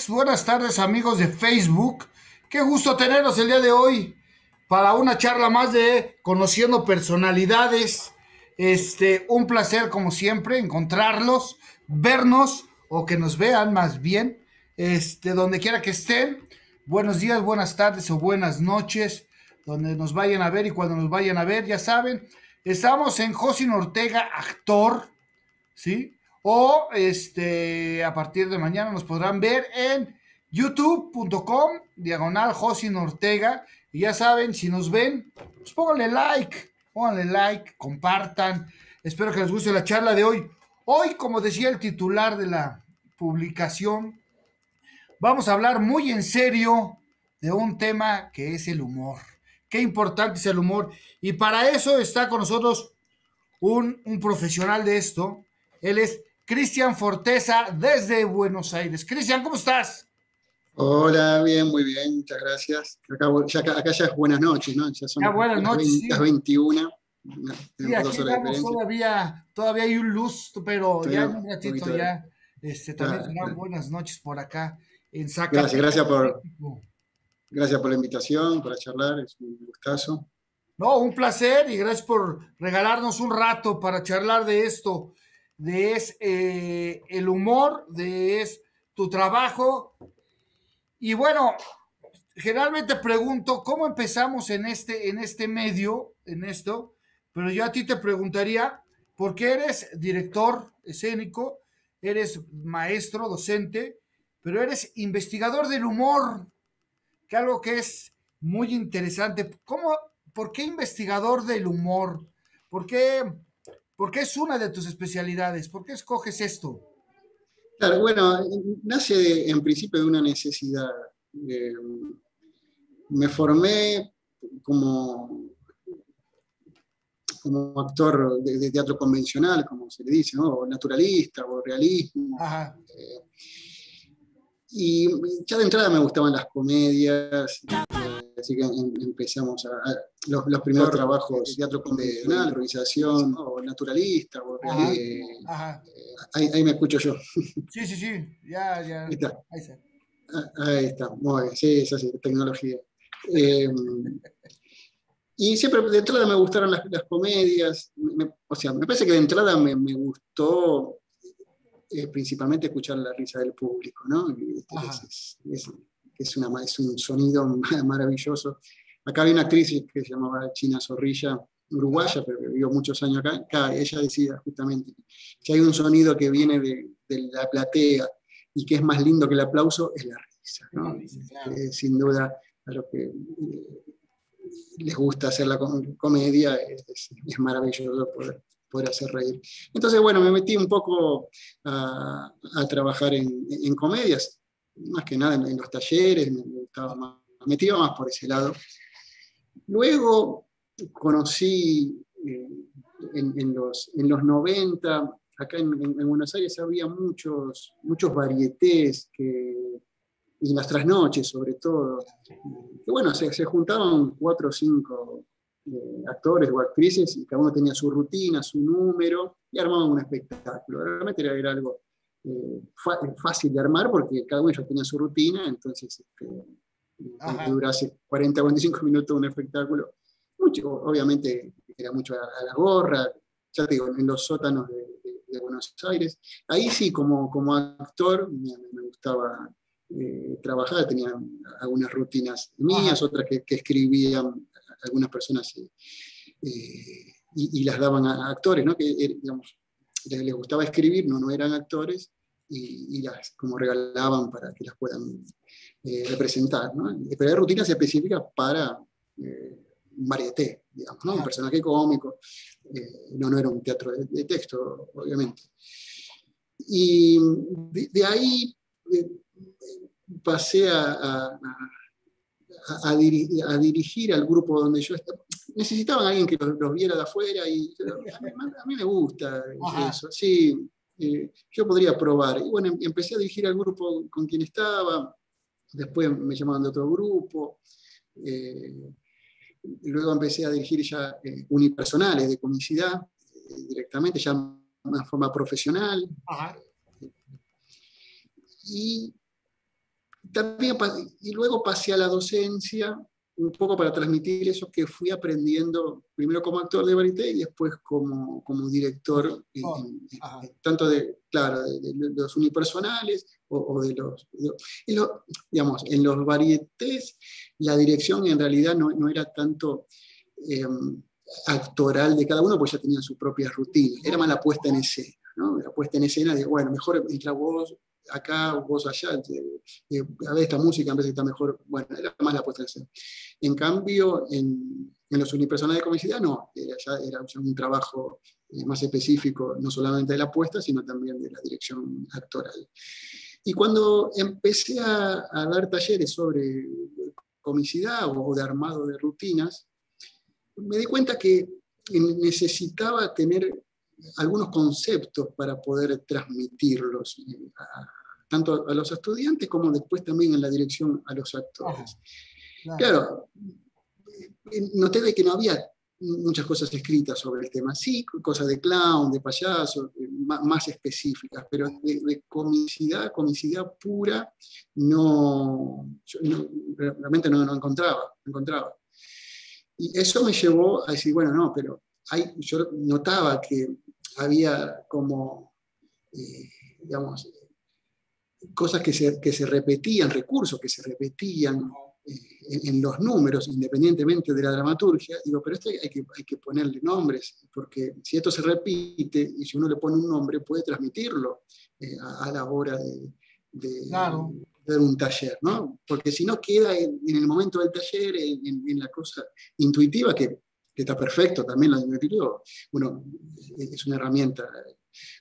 Buenas tardes amigos de Facebook. Qué gusto tenerlos el día de hoy para una charla más de Conociendo Personalidades. Un placer como siempre encontrarlos, vernos o que nos vean más bien, donde quiera que estén. Buenos días, buenas tardes o buenas noches, donde nos vayan a ver y cuando nos vayan a ver, ya saben, estamos en Josin Ortega, actor, ¿sí? O a partir de mañana nos podrán ver en youtube.com/Josin Ortega. Y ya saben, si nos ven, pues pónganle like, compartan. Espero que les guste la charla de hoy. Hoy, como decía el titular de la publicación, vamos a hablar muy en serio de un tema que es el humor. Qué importante es el humor. Y para eso está con nosotros un profesional de esto. Él es Cristian Forteza desde Buenos Aires. Cristian, ¿cómo estás? Hola, bien, muy bien, muchas gracias. Acá ya es buenas noches, ¿no? Ya son Ya, buenas noches, las sí. 21. Sí, Tenemos aquí 2 horas de estamos diferencia. todavía hay un luz, pero ya en un Tenemos un ratito poquito de... ya, también Claro, serán claro. buenas noches por acá en Gracias, Zacatecas, México. gracias por la invitación, para charlar, es un gustazo. No, un placer y gracias por regalarnos un rato para charlar de esto, el humor, tu trabajo. Y bueno, generalmente pregunto cómo empezamos en este medio, en esto, pero yo a ti te preguntaría, ¿por qué eres director escénico, eres maestro, docente, pero eres investigador del humor, que algo que es muy interesante? ¿Por qué investigador del humor? ¿Por qué, ¿Por qué es una de tus especialidades? ¿Por qué escoges esto? Claro, bueno, nace en principio de una necesidad. Eh, Me formé como, como actor de teatro convencional, como se le dice, ¿no? O naturalista, o realismo. Ajá. Y ya de entrada me gustaban las comedias, así que empezamos los primeros trabajos de teatro convencional, improvisación, o naturalista, o Ajá. Ajá. ahí me escucho yo. Sí, sí, sí, ya, Ahí ya. está, Ahí está. ahí está, muy bien, sí, es así, tecnología. Eh, y siempre de entrada me gustaron las comedias, o sea, me parece que de entrada me gustó principalmente escuchar la risa del público, ¿no? Es un sonido maravilloso. Acá había una actriz que se llamaba China Zorrilla, uruguaya, Ajá. pero vivió muchos años acá. Ella decía justamente que hay un sonido que viene de la platea y que es más lindo que el aplauso, es la risa, Es la ¿no? risa, claro. Sin duda, a los que les gusta hacer la comedia, es maravilloso poder hacer reír. Entonces, bueno, me metí un poco a trabajar en comedias, más que nada en los talleres, me gustaba más, me tiraba más por ese lado. Luego conocí en los 90, acá en Buenos Aires había muchos varietés y en las trasnoches sobre todo, que bueno, se juntaban 4 o 5 actores o actrices y cada uno tenía su rutina, su número y armaban un espectáculo. Realmente era algo fácil de armar porque cada uno de ellos tenía su rutina, entonces aunque Ajá. durase 40 o 45 minutos un espectáculo, obviamente era mucho a la gorra, ya te digo, en los sótanos de Buenos Aires. Ahí sí, como actor, me gustaba trabajar, tenía algunas rutinas mías, Ajá. otras que escribían algunas personas y las daban a actores, ¿no? Que digamos, les gustaba escribir, no eran actores, y las como regalaban para que las puedan representar, ¿no? Pero hay rutinas específicas para un varieté, digamos, ¿no? Un Ajá. personaje cómico, no era un teatro de texto, obviamente. Y de ahí pasé a dirigir al grupo donde yo estaba. Necesitaban a alguien que los viera de afuera y a mí me gusta Ajá. eso, sí, yo podría probar. Y bueno, empecé a dirigir al grupo con quien estaba, Después me llamaban de otro grupo. Luego empecé a dirigir ya unipersonales de comicidad, directamente, ya de una forma profesional. Ajá. Y, también, y luego pasé a la docencia, un poco para transmitir eso que fui aprendiendo, primero como actor de varieté y después como director, tanto de, claro, de los unipersonales o de digamos, en los varietés la dirección en realidad no era tanto actoral de cada uno, pues ya tenían su propia rutina, era más la puesta en escena, ¿no? La puesta en escena de, bueno, mejor entra vos acá, vos allá, a ver esta música, en vez de está mejor, bueno, era más la puesta en escena. En cambio, en los unipersonales de comicidad, no, era un trabajo más específico, no solamente de la puesta, sino también de la dirección actoral. Y cuando empecé a dar talleres sobre comicidad o de armado de rutinas, me di cuenta que necesitaba tener algunos conceptos para poder transmitirlos tanto a los estudiantes como después también en la dirección a los actores. Claro, noté de que no había muchas cosas escritas sobre el tema, sí, cosas de clown, de payaso, más específicas, pero de comicidad pura, realmente no encontraba. Y eso me llevó a decir, bueno, no, pero yo notaba que había como, digamos, cosas que se repetían, recursos que se repetían en los números, independientemente de la dramaturgia. Digo, pero esto hay que ponerle nombres, porque si esto se repite y si uno le pone un nombre, puede transmitirlo a la hora de dar un taller, ¿no? Porque si no queda en el momento del taller, en la cosa intuitiva, que está perfecto también, lo intuitivo, bueno, es una herramienta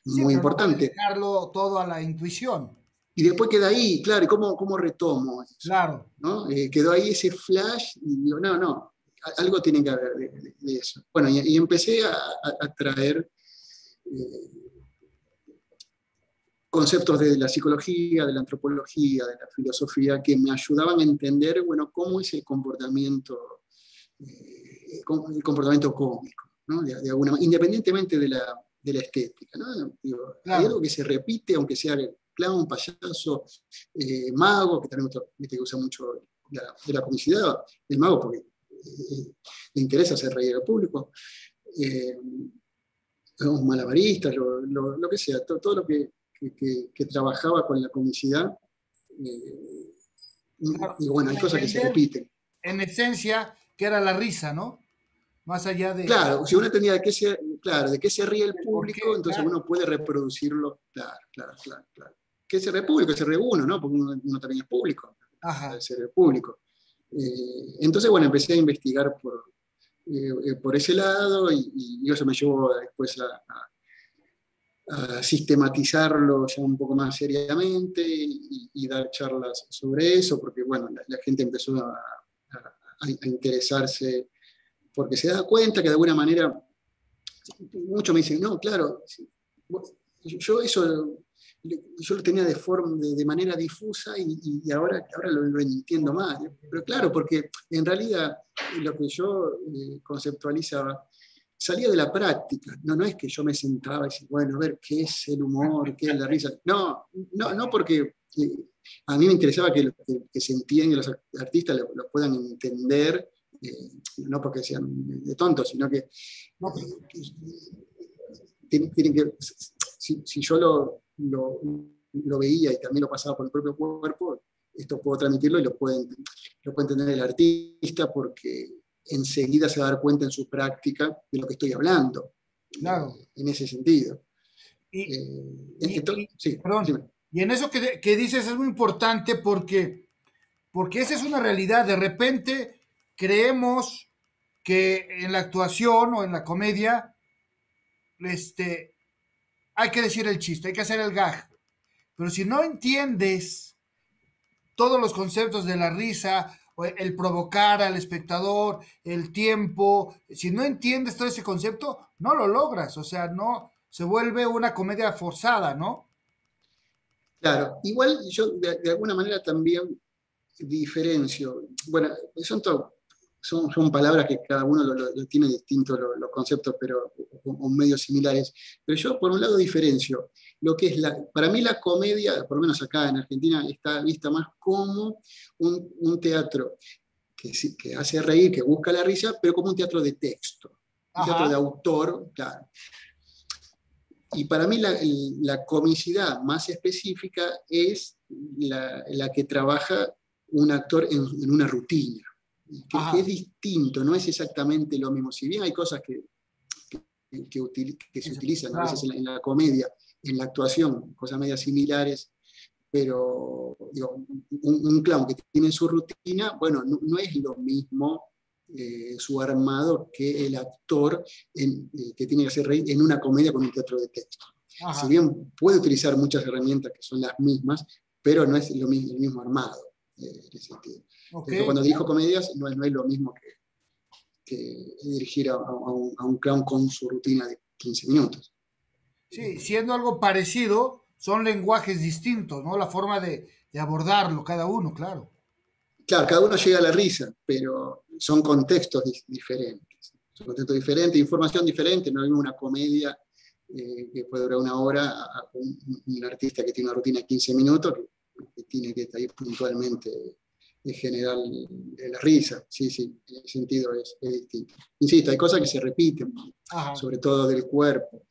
muy importante. No dejarlo todo a la intuición. Y después queda ahí, claro, ¿cómo retomo eso? Claro. ¿No? Quedó ahí ese flash y digo, no, algo tiene que haber de eso. Bueno, y empecé a traer conceptos de la psicología, de la antropología, de la filosofía, que me ayudaban a entender, bueno, cómo es el comportamiento cómico, ¿no? De alguna manera, independientemente de la estética, ¿no? Digo, hay algo que se repite, aunque sea clown, payaso, mago, que también que usa mucho de la comicidad, el mago porque le interesa hacer reír al público, un malabarista, lo que sea, todo lo que trabajaba con la comicidad, y bueno, hay cosas que se repiten. En esencia, que era la risa, ¿no? Más allá de... Claro, si uno entendía de qué se ríe el público, entonces uno puede reproducirlo, claro. ¿Qué se ríe el público? Se ríe uno, ¿no? Porque uno también es público, debe ser el público. Entonces, bueno, empecé a investigar por ese lado y eso me llevó después a sistematizarlo ya un poco más seriamente y dar charlas sobre eso, porque bueno, la gente empezó a interesarse porque se da cuenta que de alguna manera, muchos me dicen, no, claro, yo lo tenía de manera difusa y ahora lo entiendo más. Pero claro, porque en realidad lo que yo conceptualizaba salía de la práctica. No es que yo me sentaba y decía, bueno, a ver, ¿qué es el humor? ¿Qué es la risa? No porque a mí me interesaba que se entienda, que los artistas lo puedan entender, no porque sean de tontos, sino que tienen que, si yo lo veía y también lo pasaba por el propio cuerpo, esto puedo transmitirlo y lo puede entender el artista porque enseguida se va a dar cuenta en su práctica de lo que estoy hablando. Claro. En ese sentido. Y en eso que dices es muy importante porque esa es una realidad. De repente creemos que en la actuación o en la comedia hay que decir el chiste, hay que hacer el gag. Pero si no entiendes todos los conceptos de la risa, el provocar al espectador, el tiempo, si no entiendes todo ese concepto, no lo logras, o sea, no, se vuelve una comedia forzada, ¿no? Claro, igual yo de alguna manera también diferencio? Bueno, son palabras que cada uno lo tiene distinto los conceptos, pero o medios similares. Pero yo, por un lado, diferencio lo que es para mí la comedia, por lo menos acá en Argentina, está vista más como un teatro que hace reír, que busca la risa, pero como un teatro de texto, un teatro de autor, claro. Y para mí la comicidad más específica es la que trabaja un actor en una rutina, que es distinto, no es exactamente lo mismo. Si bien hay cosas que se utilizan a veces en la comedia, en la actuación, cosas medias similares, pero digo, un clown que tiene su rutina, bueno, no es lo mismo su armado que el actor que tiene que hacer reír en una comedia con un teatro de texto. Si bien puede utilizar muchas herramientas que son las mismas, pero no es el mismo armado en ese sentido. Pero cuando dirijo comedias, no es lo mismo que dirigir a un clown con su rutina de 15 minutos. Sí, siendo algo parecido, son lenguajes distintos, ¿no? La forma de abordarlo cada uno, claro. Claro, cada uno llega a la risa, pero son contextos diferentes. Son contextos diferentes, información diferente, no es una comedia que puede durar una hora a un artista que tiene una rutina de 15 minutos que tiene que estar ahí puntualmente en general la risa. Sí, en ese sentido es distinto. Insisto, hay cosas que se repiten, sobre todo del cuerpo,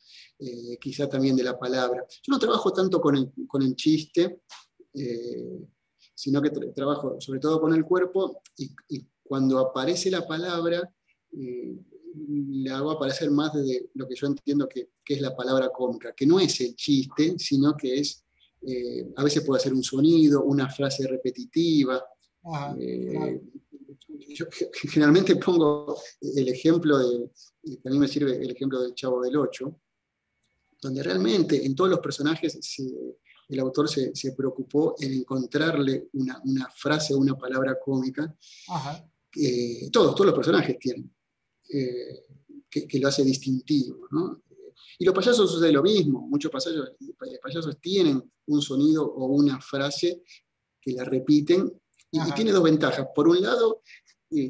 quizá también de la palabra. Yo no trabajo tanto con el chiste, sino que trabajo sobre todo con el cuerpo y cuando aparece la palabra, le hago aparecer más de lo que yo entiendo que es la palabra cómica, que no es el chiste, sino que es, a veces puede ser un sonido, una frase repetitiva. Claro. Yo generalmente pongo el ejemplo que a mí me sirve el ejemplo del Chavo del Ocho, donde realmente en todos los personajes el autor se preocupó en encontrarle una frase o una palabra cómica. Todos los personajes tienen, que lo hace distintivo, ¿no? Y los payasos sucede lo mismo, muchos payasos tienen un sonido o una frase que la repiten y tiene dos ventajas. Por un lado,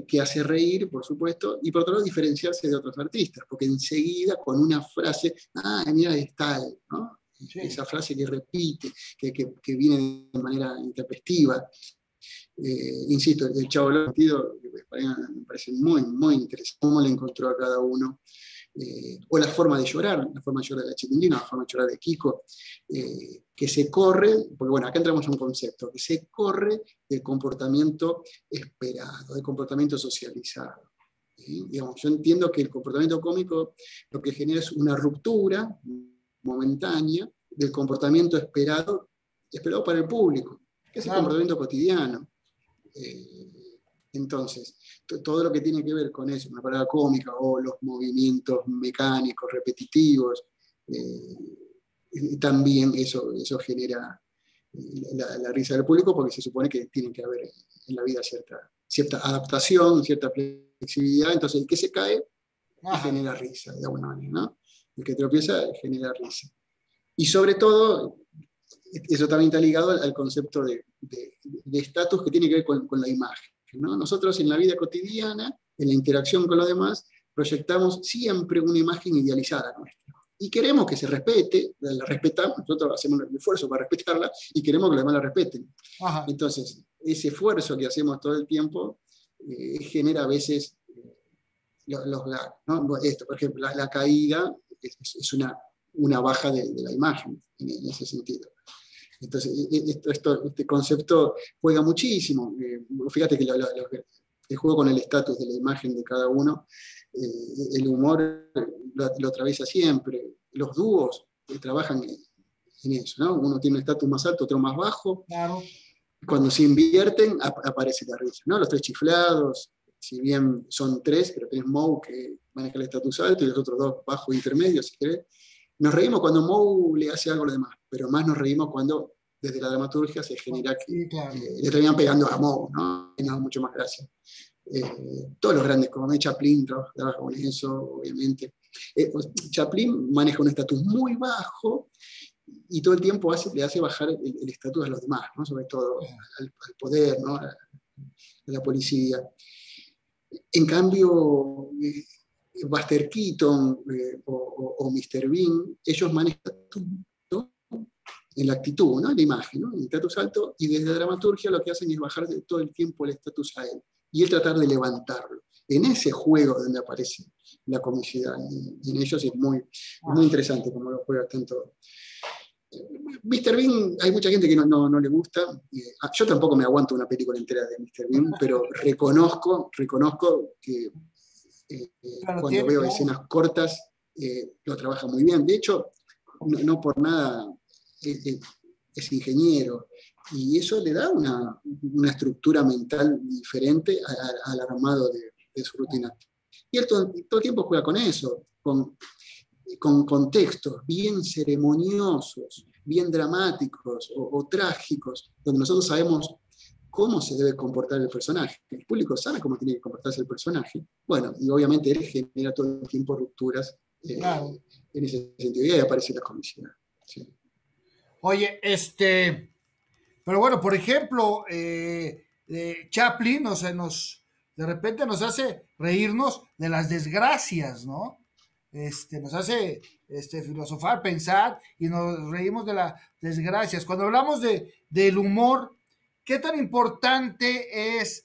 que hace reír, por supuesto, y por otro lado, diferenciarse de otros artistas, porque enseguida con una frase, mira, es tal, ¿no? Sí. Esa frase que repite, que viene de manera intempestiva. Insisto, el Chavo del Ocho me parece muy, muy interesante cómo le encontró a cada uno. O la forma de llorar de la Chiquilina, la forma de llorar de Kiko, que se corre, porque bueno, acá entramos a un concepto, que se corre del comportamiento esperado, del comportamiento socializado. Digamos, yo entiendo que el comportamiento cómico lo que genera es una ruptura momentánea del comportamiento esperado para el público, que es el comportamiento cotidiano. Entonces, todo lo que tiene que ver con eso, una palabra cómica o los movimientos mecánicos, repetitivos, también eso genera la risa del público, porque se supone que tiene que haber en la vida cierta adaptación, cierta flexibilidad. Entonces, el que se cae genera risa, de alguna manera, ¿no? El que tropieza genera risa. Y sobre todo, eso también está ligado al concepto de estatus que tiene que ver con la imagen, ¿no? Nosotros en la vida cotidiana, en la interacción con los demás, proyectamos siempre una imagen idealizada nuestra. Y queremos que se respete, la respetamos, nosotros hacemos el esfuerzo para respetarla y queremos que los demás la respeten. Entonces, ese esfuerzo que hacemos todo el tiempo genera a veces los gags, ¿no? Esto, por ejemplo, la caída es una baja de la imagen en ese sentido. Entonces, este concepto juega muchísimo. Fíjate que el juego con el estatus de la imagen de cada uno, el humor lo atraviesa siempre. Los dúos trabajan en eso, ¿no? Uno tiene un estatus más alto, otro más bajo. Claro. Cuando se invierten, aparece la risa, ¿no? Los tres chiflados, si bien son tres, pero tenés Moe que maneja el estatus alto y los otros dos bajo e intermedio, si querés. Nos reímos cuando Moe le hace algo a los demás, pero más nos reímos cuando desde la dramaturgia se genera que le terminan pegando a Moe, ¿no? Y nos da mucho más gracia. Todos los grandes, como Chaplin trabaja con eso, obviamente. Chaplin maneja un estatus muy bajo y todo el tiempo le hace bajar el estatus a los demás, ¿no? Sobre todo al poder, ¿no? A la policía. En cambio, Buster Keaton o Mr. Bean, ellos manejan en la actitud, ¿no? En la imagen, ¿no? En el estatus alto, y desde la dramaturgia lo que hacen es bajar todo el tiempo el estatus a él, y él tratar de levantarlo. En ese juego donde aparece la comicidad, y en ellos es muy interesante como lo juega tanto. Mr. Bean, hay mucha gente que no le gusta. Yo tampoco me aguanto una película entera de Mr. Bean, pero reconozco que Claro, cuando veo escenas cortas, lo trabaja muy bien. De hecho, no por nada es ingeniero, y eso le da una estructura mental diferente al armado de su rutina. Y él todo el tiempo juega con eso, con contextos bien ceremoniosos, bien dramáticos o trágicos, donde nosotros sabemos cómo se debe comportar el personaje. El público sabe cómo tiene que comportarse el personaje. Bueno, y obviamente él genera todo el tiempo rupturas claro. en ese sentido. Y ahí aparece la comicidad. Sí. Oye, pero bueno, por ejemplo, Chaplin, o sea, de repente nos hace reírnos de las desgracias, ¿no? Nos hace filosofar, pensar, y nos reímos de las desgracias. Cuando hablamos del humor, ¿qué tan importante es,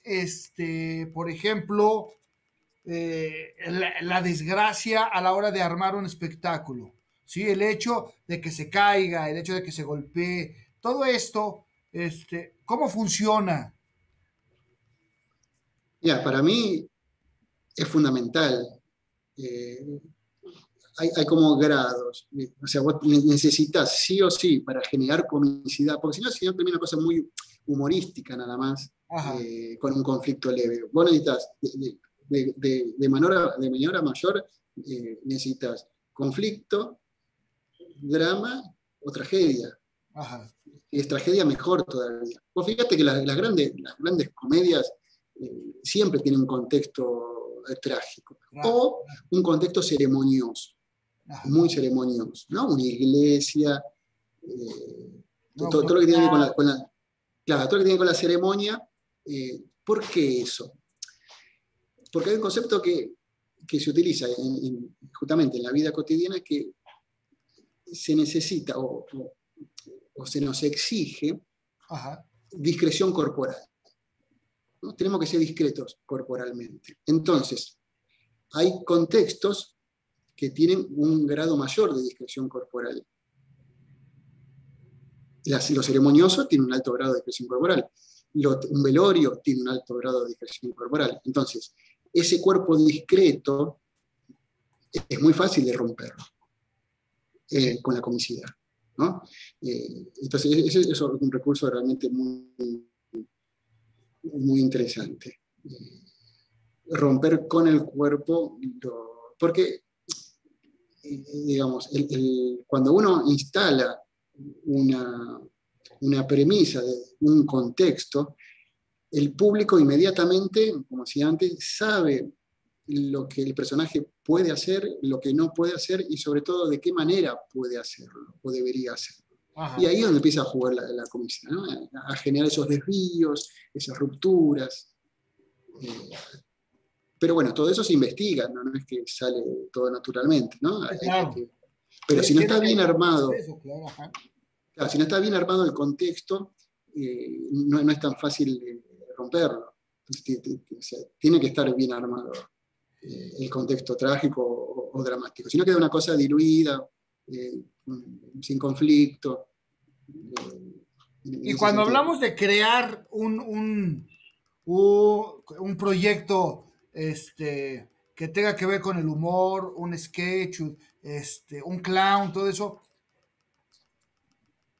por ejemplo, la desgracia a la hora de armar un espectáculo? ¿Sí? El hecho de que se caiga, el hecho de que se golpee, todo esto, ¿cómo funciona? Mira, para mí es fundamental. Eh, hay como grados. O sea, vos necesitas sí o sí para generar comicidad, porque si no termina una cosa muy humorística nada más, con un conflicto leve. Vos necesitas, de menor a mayor, necesitas conflicto, drama o tragedia. Ajá. Y es tragedia mejor todavía. Vos fíjate que las grandes comedias siempre tienen un contexto trágico, o un contexto ceremonioso. Ajá. Muy ceremonioso, ¿no? Una iglesia, todo lo que tiene que ver claro, todo lo que tiene que ver con la ceremonia. ¿Por qué eso? Porque hay un concepto que se utiliza justamente en la vida cotidiana, que se necesita o se nos exige discreción corporal, ¿no? Tenemos que ser discretos corporalmente. Entonces, hay contextos que tienen un grado mayor de discreción corporal. Lo ceremonioso tiene un alto grado de discreción corporal. Un velorio tiene un alto grado de discreción corporal. Entonces, ese cuerpo discreto es muy fácil de romperlo con la comicidad, ¿no? Entonces, eso es un recurso realmente muy interesante. Romper con el cuerpo, porque digamos, cuando uno instala una premisa de un contexto, el público inmediatamente, como decía antes, sabe lo que el personaje puede hacer, lo que no puede hacer, y sobre todo de qué manera puede hacerlo o debería hacerlo. Ajá. Y ahí es donde empieza a jugar la comicidad, ¿no? A generar esos desvíos, esas rupturas. Pero bueno, todo eso se investiga, no es que sale todo naturalmente, ¿no? Claro. Pero si no está bien armado, claro, si no está bien armado el contexto, no es tan fácil romperlo. Entonces, o sea, tiene que estar bien armado el contexto trágico o dramático. Si no queda una cosa diluida, sin conflicto. Y cuando hablamos de crear un proyecto que tenga que ver con el humor, un sketch, un clown, todo eso,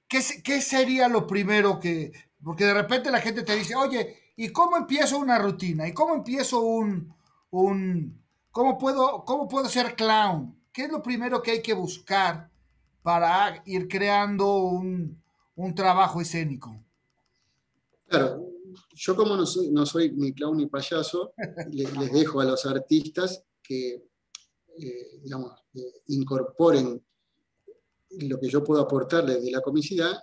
¿qué sería lo primero que...? Porque de repente la gente te dice, oye, ¿y cómo empiezo una rutina? ¿Y cómo empiezo ¿cómo puedo ser clown? ¿Qué es lo primero que hay que buscar para ir creando un trabajo escénico? Claro, yo como no soy ni clown ni payaso, les dejo a los artistas que, digamos, incorporen lo que yo puedo aportarle de la comicidad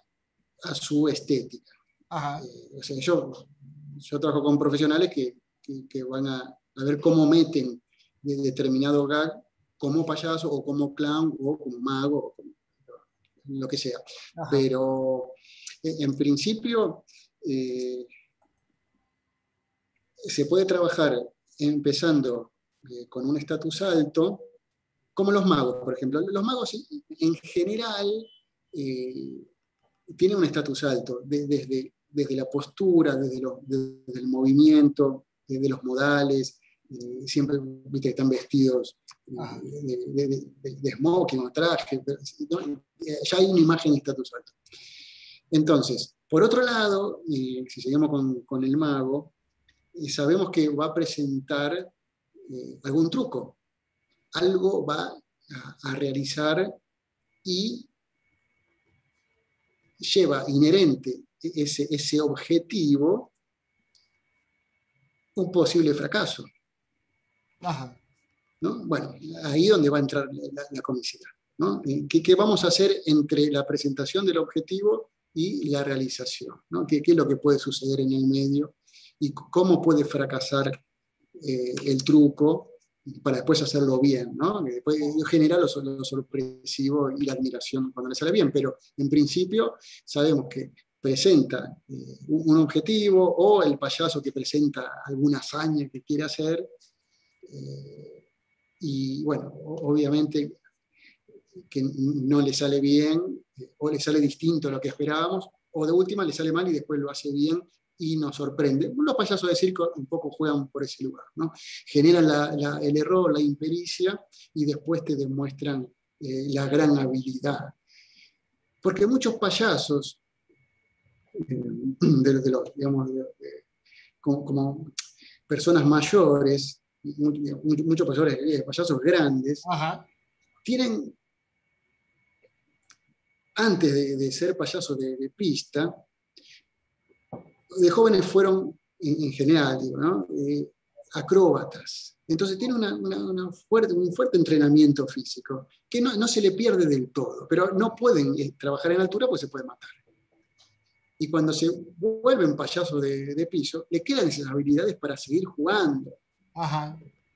a su estética. O sea, yo trabajo con profesionales que van a ver cómo meten de determinado gag como payaso o como clown o como mago, o como lo que sea. Pero en principio se puede trabajar empezando con un estatus alto, como los magos, por ejemplo. Los magos en general tienen un estatus alto, desde la postura, desde el movimiento, desde los modales, siempre viste, están vestidos de smoking o traje, ¿no? Ya hay una imagen de estatus alto. Entonces, por otro lado, si seguimos con el mago, sabemos que va a presentar algún truco, algo va a realizar y lleva inherente ese objetivo un posible fracaso. ¿No? Bueno, ahí es donde va a entrar la comicidad, ¿no? ¿Qué vamos a hacer entre la presentación del objetivo y la realización, ¿no? ¿Qué es lo que puede suceder en el medio? Y cómo puede fracasar el truco para después hacerlo bien, ¿no? Después genera lo sorpresivo y la admiración cuando le sale bien, pero en principio sabemos que presenta un objetivo o el payaso que presenta alguna hazaña que quiere hacer, y bueno, obviamente que no le sale bien o le sale distinto a lo que esperábamos, o de última le sale mal y después lo hace bien y nos sorprende. Los payasos de circo un poco juegan por ese lugar, ¿no? Generan el error, la impericia, y después te demuestran la gran habilidad. Porque muchos payasos, digamos, como personas mayores, muchos payasos grandes, tienen, antes de ser payasos de pista, de jóvenes fueron, en general, digo, ¿no? Acróbatas. Entonces tienen un fuerte entrenamiento físico, que no se le pierde del todo, pero no pueden trabajar en altura porque se pueden matar. Y cuando se vuelven payasos de piso, le quedan esas habilidades para seguir jugando.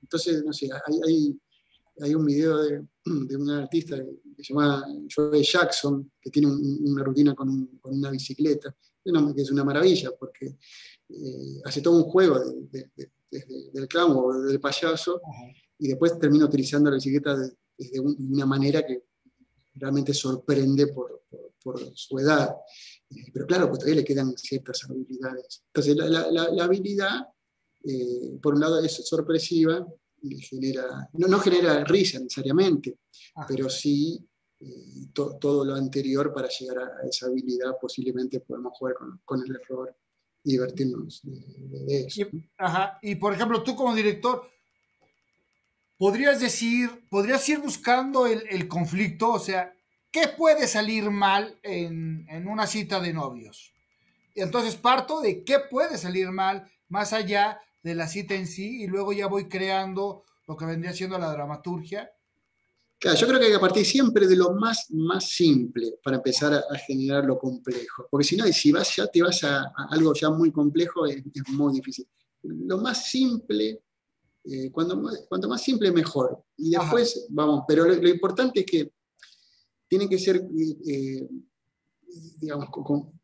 Entonces, no sé, hay un video de un artista que se llama Joe Jackson, que tiene una rutina con una bicicleta, que es una maravilla, porque hace todo un juego del clown o del payaso, y después termina utilizando la bicicleta de una manera que realmente sorprende por su edad. Pero claro, pues todavía le quedan ciertas habilidades. Entonces, la habilidad, por un lado, es sorpresiva, no genera risa necesariamente, pero sí todo lo anterior para llegar a esa habilidad. Posiblemente podemos jugar con el error y divertirnos de eso. Y por ejemplo, tú como director, podrías ir buscando el conflicto, o sea, ¿qué puede salir mal en una cita de novios? Y entonces parto de qué puede salir mal más allá de la cita en sí, y luego ya voy creando lo que vendría siendo la dramaturgia. Claro, yo creo que hay que partir siempre de lo más simple para empezar a generar lo complejo. Porque si no, si ya te vas a algo ya muy complejo, es muy difícil. Lo más simple, cuanto más simple, mejor. Y después vamos, pero lo importante es que tienen que ser, digamos, con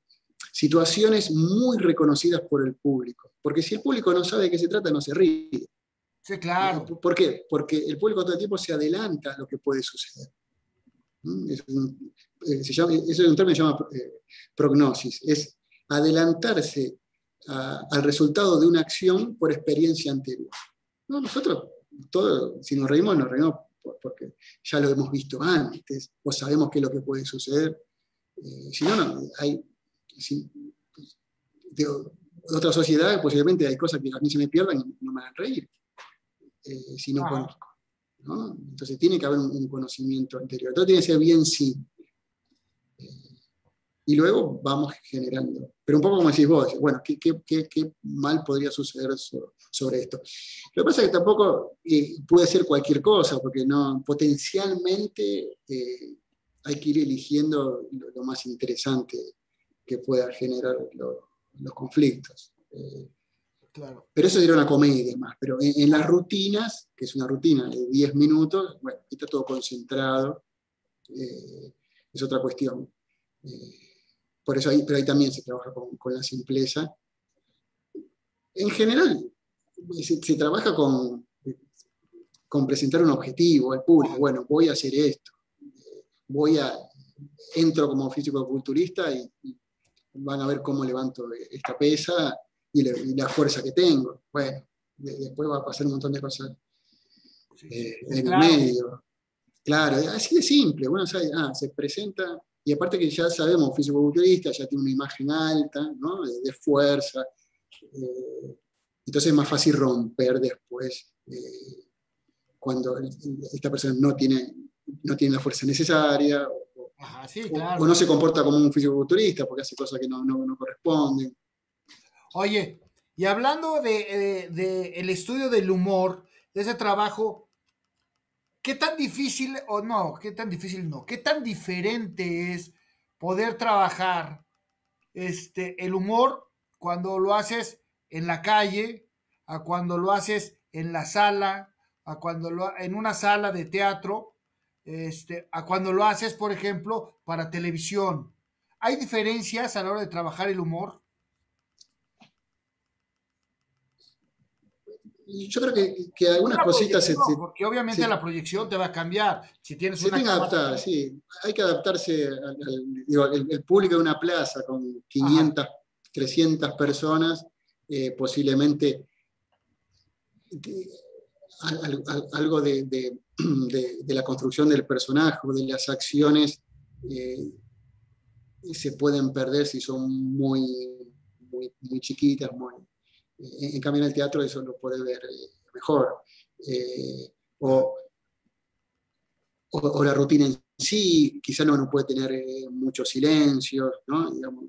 situaciones muy reconocidas por el público. Porque si el público no sabe de qué se trata, no se ríe. Sí, claro. ¿Por qué? Porque el público todo el tiempo se adelanta a lo que puede suceder. Eso es un término que se llama prognosis. Es adelantarse al resultado de una acción por experiencia anterior. ¿No? Nosotros, si nos reímos porque ya lo hemos visto antes, o sabemos qué es lo que puede suceder. Si no, de otra sociedad, posiblemente hay cosas que a mí se me pierdan y no me hagan reír. Si no conozco, ¿no? Entonces tiene que haber un conocimiento anterior. Todo tiene que ser bien simple. Y luego vamos generando. Pero un poco como decís vos, bueno, ¿qué mal podría suceder sobre esto? Lo que pasa es que tampoco puede ser cualquier cosa, porque no, potencialmente hay que ir eligiendo lo más interesante que pueda generar los conflictos. Claro. Pero eso era una comedia más. Pero en las rutinas, que es una rutina de 10 minutos, bueno, está todo concentrado. Es otra cuestión. Por eso pero ahí también se trabaja con la simpleza. En general, se trabaja con presentar un objetivo al público. Bueno, voy a hacer esto. Entro como físico-culturista y van a ver cómo levanto esta pesa y la fuerza que tengo. Bueno, después va a pasar un montón de cosas en el medio. Claro, así de simple. Uno sabe, se presenta, y aparte que ya sabemos, físico-culturista ya tiene una imagen alta, ¿no? de fuerza. Entonces es más fácil romper después cuando esta persona no tiene la fuerza necesaria o no se comporta como un fisiculturista porque hace cosas que no corresponden. Oye, y hablando de el estudio del humor, de ese trabajo, ¿qué tan difícil o no? ¿Qué tan difícil no? ¿Qué tan diferente es poder trabajar el humor cuando lo haces en la calle, a cuando lo haces en la sala, en una sala de teatro, a cuando lo haces, por ejemplo, para televisión? ¿Hay diferencias a la hora de trabajar el humor? Yo creo que algunas cositas porque obviamente la proyección te va a cambiar. Si tienes se una tiene que adaptar, sí. Hay que adaptarse el público de una plaza con 500, 300 personas, posiblemente algo de la construcción del personaje o de las acciones se pueden perder si son muy chiquitas. En cambio en el teatro eso lo puede ver mejor. O la rutina en sí, quizá no puede tener muchos silencios, ¿no? Digamos,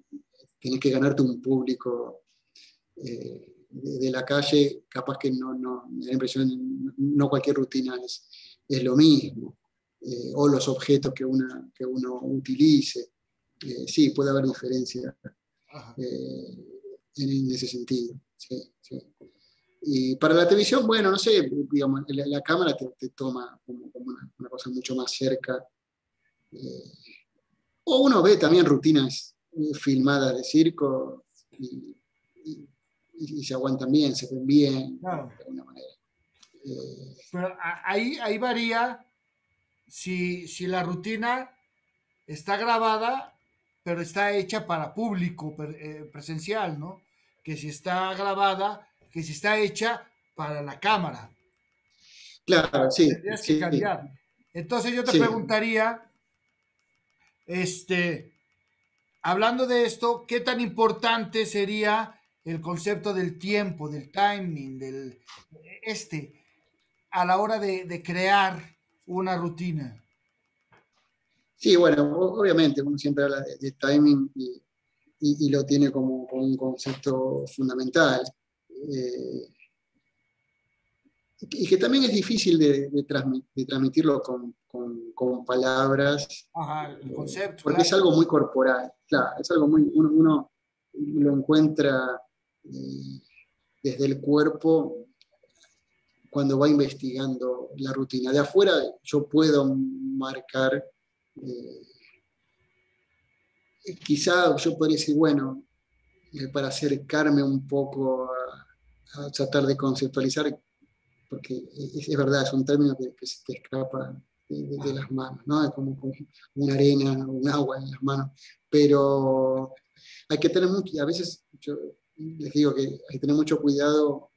tienes que ganarte un público de la calle, capaz que me da la impresión, no cualquier rutina es lo mismo, o los objetos que uno utilice. Sí, puede haber diferencias en ese sentido. Sí, sí. Y para la televisión, bueno, no sé, digamos, la cámara te toma como una cosa mucho más cerca. O uno ve también rutinas filmadas de circo y se aguantan bien, se ven bien, claro, de alguna manera. pero ahí varía si la rutina está grabada, pero está hecha para público presencial, ¿no? Que si está grabada, que si está hecha para la cámara. Claro, sí, Tendrías que sí, cambiar. Entonces yo te sí. preguntaría, este, hablando de esto, ¿qué tan importante sería el concepto del tiempo, del timing, a la hora de crear una rutina? Sí, bueno, obviamente uno siempre habla de timing y lo tiene como un concepto fundamental. Y que también es difícil de transmitirlo con palabras, El concepto, porque es claro. algo muy corporal, claro, es algo uno lo encuentra desde el cuerpo cuando va investigando la rutina. De afuera yo puedo marcar, quizá yo podría decir, bueno, para acercarme un poco a tratar de conceptualizar, porque es verdad, es un término que se te escapa de las manos, ¿no? Es como una arena, un agua en las manos, pero hay que tener mucho, a veces yo les digo que hay que tener mucho cuidado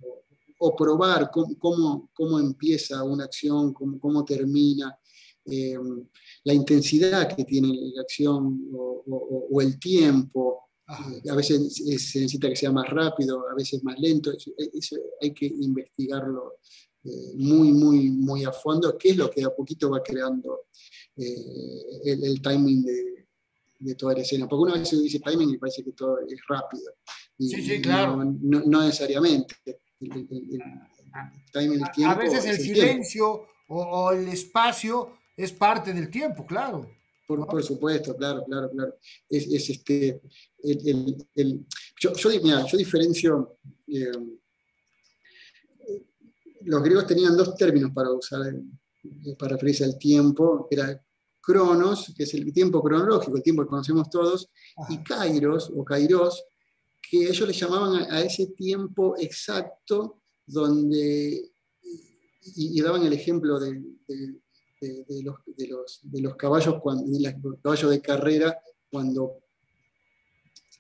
o probar cómo empieza una acción, cómo termina, la intensidad que tiene la acción o el tiempo. A veces se necesita que sea más rápido, a veces más lento. Eso hay que investigarlo muy a fondo, qué es lo que a poquito va creando el timing de toda la escena. Porque una vez se dice timing y parece que todo es rápido. Sí, Y claro. no necesariamente. El timing, el A tiempo veces el es el tiempo. silencio o el espacio es parte del tiempo, claro. ¿no? Por supuesto, claro, claro, claro. Es mira, yo diferencio, eh, los griegos tenían dos términos para usar, para referirse al tiempo, que era cronos, que es el tiempo cronológico, el tiempo que conocemos todos, y Ajá. kairos o kairos, que ellos le llamaban a ese tiempo exacto donde, y daban el ejemplo de los caballos, los caballos de carrera, cuando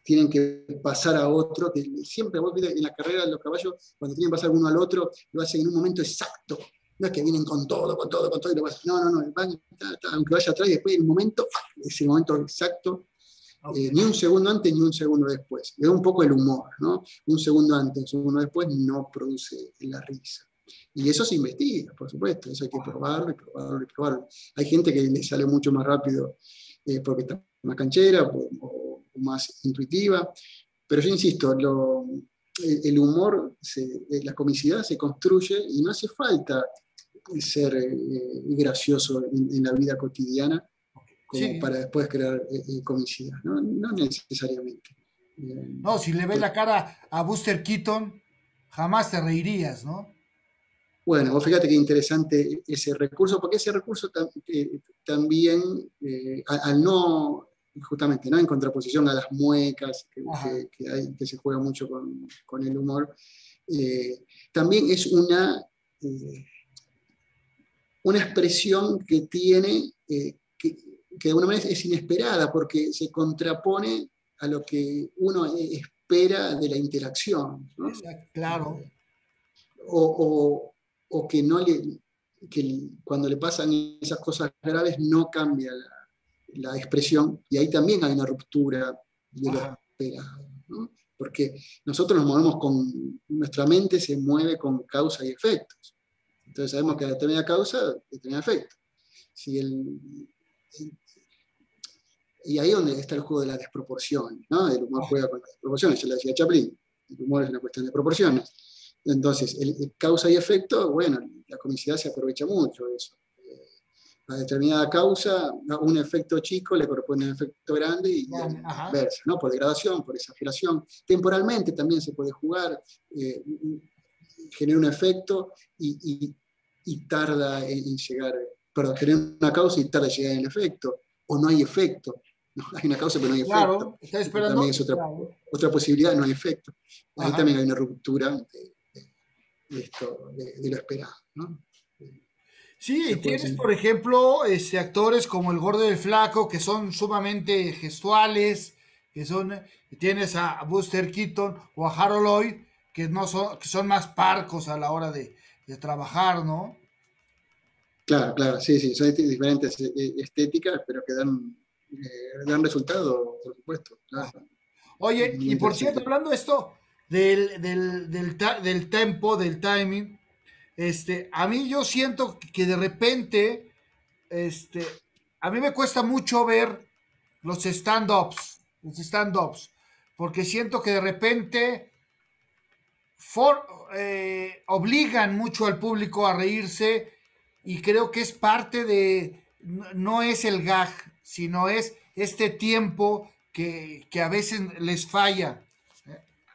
tienen que pasar a otro, que siempre vos viste en la carrera los caballos, cuando tienen que pasar uno al otro, lo hacen en un momento exacto. No es que vienen con todo, con todo, con todo, y lo pasan. No, no, no, van, aunque vaya atrás y después en un momento, es el momento exacto, Ok. ni un segundo antes ni un segundo después. Es un poco el humor, ¿no? Un segundo antes, un segundo después no produce la risa. Y eso se investiga, por supuesto, eso hay que probarlo y probarlo y probarlo. Hay gente que le sale mucho más rápido porque está más canchera o más intuitiva, pero yo insisto, el humor, la comicidad se construye y no hace falta ser gracioso en la vida cotidiana como Sí, para después crear comicidad, ¿no? No necesariamente. Eh, no, si le ves la cara a Buster Keaton, jamás te reirías, ¿no? bueno, vos fíjate qué interesante ese recurso, porque ese recurso también, al no, justamente, ¿no? En contraposición a las muecas Ajá. que se juega mucho con el humor, también es eh, una expresión que tiene, que de alguna manera es inesperada, porque se contrapone a lo que uno espera de la interacción, ¿no? Exacto, claro. O, o- o que, no le, que cuando le pasan esas cosas graves no cambia la expresión, y ahí también hay una ruptura de lo Ajá. esperado, ¿no? Porque nosotros nos movemos nuestra mente se mueve con causa y efectos. Entonces sabemos que determinada causa, determinado efecto. Si y ahí es donde está el juego de la desproporción, ¿no? El humor juega con las desproporciones, yo le decía a Chaplin, el humor es una cuestión de proporciones. Entonces, el causa y efecto, bueno, la comicidad se aprovecha mucho de eso. A determinada causa, a un efecto chico le corresponde un efecto grande y hay Ajá. inversa, ¿no? Por degradación, por exageración. Temporalmente también se puede jugar, genera un efecto y tarda en llegar, perdón, genera una causa y tarda en llegar en el efecto, o no hay efecto. No, hay una causa pero no hay efecto. Claro, está Eso también esperando. es Claro. otra posibilidad, no hay efecto. Ahí Ajá. también hay una ruptura de lo esperado, ¿no? Sí, y Se puede tienes, decir. por ejemplo, actores como el Gordo y el Flaco, que son sumamente gestuales, que son, y tienes a Buster Keaton o a Harold Lloyd, que no son, que son más parcos a la hora de trabajar, ¿no? Claro, claro, sí, sí, son diferentes estéticas, pero que dan resultado, por supuesto, Ah. claro. Es Oye, muy y por cierto, interesante. hablando de esto, del tempo, del timing, a mí yo siento que de repente, este, a mí me cuesta mucho ver los stand-ups, porque siento que de repente obligan mucho al público a reírse y creo que es parte de, no es el gag, sino es este tiempo que a veces les falla.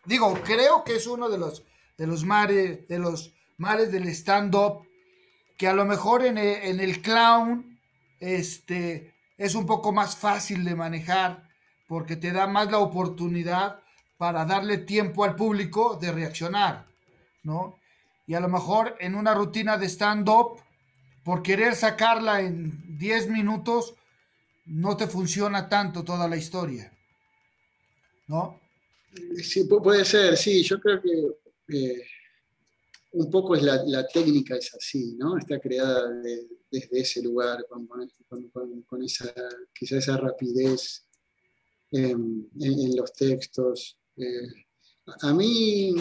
Digo, creo que es uno de los males del stand-up, que a lo mejor en el clown es un poco más fácil de manejar porque te da más la oportunidad para darle tiempo al público de reaccionar, ¿no? Y a lo mejor en una rutina de stand-up, por querer sacarla en 10 minutos, no te funciona tanto toda la historia, ¿no? Sí, puede ser, sí, yo creo que un poco es la técnica es así, ¿no? Está creada desde ese lugar, con esa, quizá esa rapidez en los textos. A mí,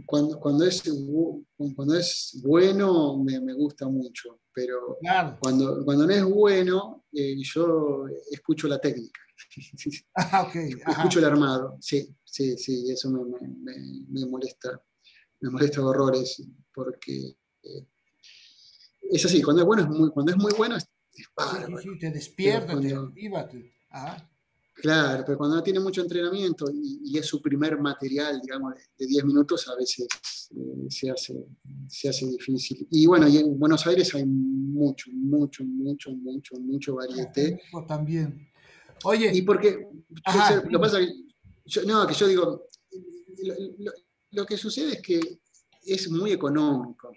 cuando es bueno, me gusta mucho, pero Claro. cuando no es bueno, yo escucho la técnica. Ah, ok, Escucho ajá. el armado, sí, sí, sí, eso me molesta horrores, porque es así, cuando es bueno, cuando es muy bueno, es Sí, sí, bárbaro. sí, te Pero despierta, te cuando, activa. Ajá. claro, pero cuando no tiene mucho entrenamiento y es su primer material, digamos, de 10 minutos, a veces se hace difícil. Y bueno, y en Buenos Aires hay mucho En varieté. México también. Y Oye, porque, ajá, lo que dime. pasa que no, que yo digo, lo, lo- lo que sucede es que es muy económico,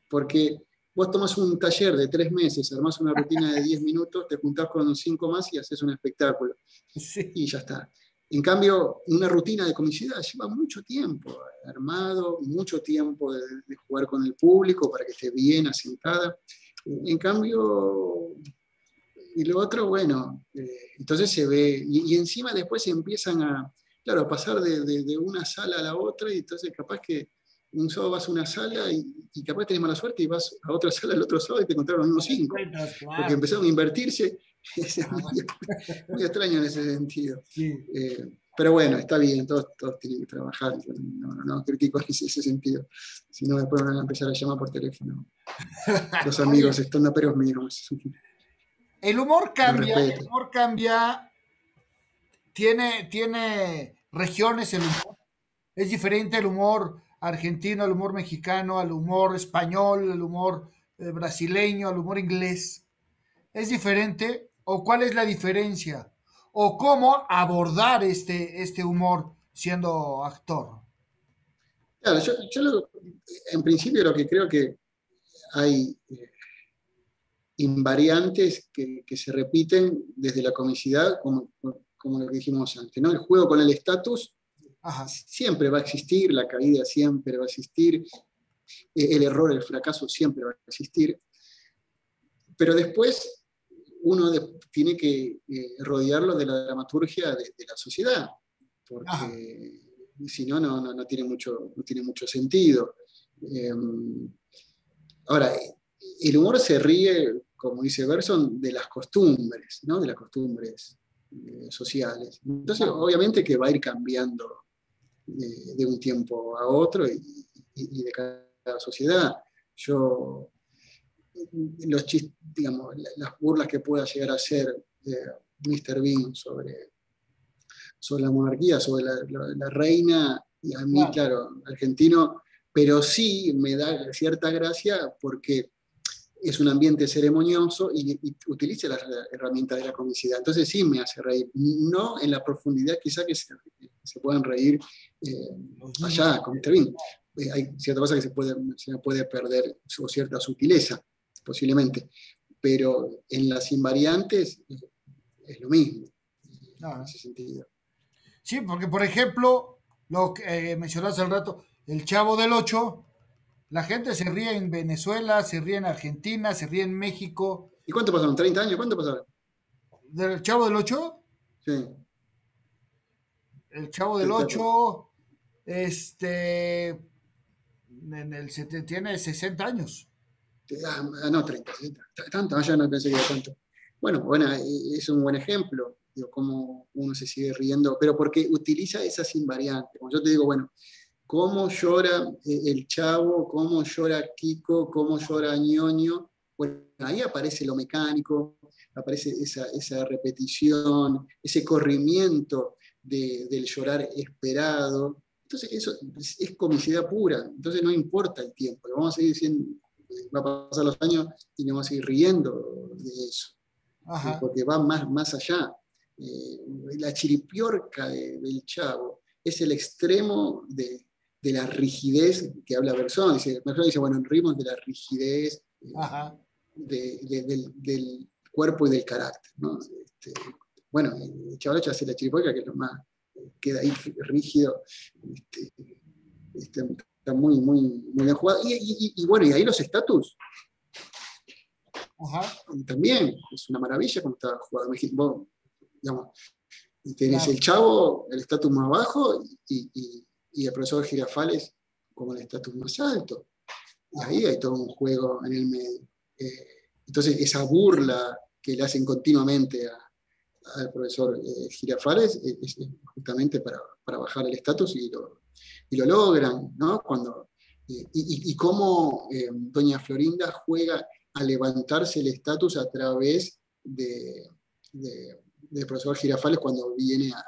porque vos tomas un taller de 3 meses, armás una rutina de 10 minutos, te juntás con 5 más y haces un espectáculo, Sí, y ya está. En cambio, una rutina de comicidad lleva mucho tiempo armado, mucho tiempo de jugar con el público para que esté bien asentada. En cambio, y lo otro, bueno, entonces se ve, y encima después se empiezan a, claro, a pasar de una sala a la otra, y entonces capaz que un sábado vas a una sala y capaz tenés mala suerte y vas a otra sala el otro sábado y te encontraron unos te cinco, encuentras, porque claro. empezaron a invertirse, es Ajá, muy extraño en ese sentido. sí. Pero bueno, está bien, todos tienen que trabajar, yo no critico en ese sentido, si no después van a empezar a llamar por teléfono los amigos, Oye, están peros míos, los el respeto. humor cambia, tiene regiones el humor. Es diferente el humor argentino, al humor mexicano, al humor español, al humor brasileño, al humor inglés. ¿Es diferente? ¿O cuál es la diferencia? ¿O cómo abordar este humor siendo actor? Claro, en principio lo que creo que hay invariantes que se repiten desde la comicidad, como lo que dijimos antes, ¿no? El juego con el estatus Ajá, siempre va a existir, la caída siempre va a existir, el error, el fracaso siempre va a existir, pero después tiene que rodearlo de la dramaturgia de la sociedad, ajá, porque si no, no tiene mucho sentido. Eh, Ahora, el humor se ríe, como dice Berson, de las costumbres, ¿no? De las costumbres sociales. Entonces, ajá. obviamente que va a ir cambiando de un tiempo a otro y de cada sociedad. Yo, digamos, las burlas que pueda llegar a hacer Mr. Bean sobre la monarquía, sobre la reina, y a mí, Claro. claro, argentino, pero sí me da cierta gracia porque es un ambiente ceremonioso y utiliza las herramientas de la comicidad. Entonces sí me hace reír. No en la profundidad quizá que se puedan reír Los niños. allá con Mr. Bean. Hay cierta cosa que se puede perder, o cierta sutileza, posiblemente. Pero en las invariantes es lo mismo, en Ajá. ese sentido. Sí, porque por ejemplo, lo que mencionaste al rato, el Chavo del Ocho, la gente se ríe en Venezuela, se ríe en Argentina, se ríe en México. ¿Y cuánto pasaron? ¿30 años? ¿Cuánto pasaron? ¿Del Chavo del Ocho? Sí. El Chavo del Ocho, tiene 60 años. No, 30, 60. Tanto, ya no pensé que era tanto. Bueno, es un buen ejemplo, digo, cómo uno se sigue riendo, pero porque utiliza esas invariantes. Como yo te digo, bueno, cómo llora el Chavo, cómo llora Kiko, cómo llora Ñoño. Bueno, ahí aparece lo mecánico, aparece esa repetición, ese corrimiento del llorar esperado. Entonces, eso es comicidad pura. Entonces, no importa el tiempo, lo vamos a seguir diciendo, va a pasar los años y nos vamos a seguir riendo de eso, Ajá, porque va más allá. Eh, la chiripiorca del Chavo es el extremo de la rigidez que habla Bersón. Bersón dice, bueno, rimos de la rigidez ajá. del cuerpo y del carácter, ¿no? Bueno, el Chavalocha hace la chiripiorca, que es lo más, queda ahí rígido, este, está muy bien jugado. Y bueno, y ahí los estatus Ajá, también es una maravilla como está jugado. Vos, digamos, tenés el claro. Chavo, el estatus más bajo, y el profesor Girafales como el estatus más alto. Y ahí Ajá. hay todo un juego en el medio. Entonces, esa burla que le hacen continuamente al profesor Girafales es justamente para bajar el estatus y lo logran, ¿no? Y cómo Doña Florinda juega a levantarse el estatus a través del profesor Girafales cuando viene a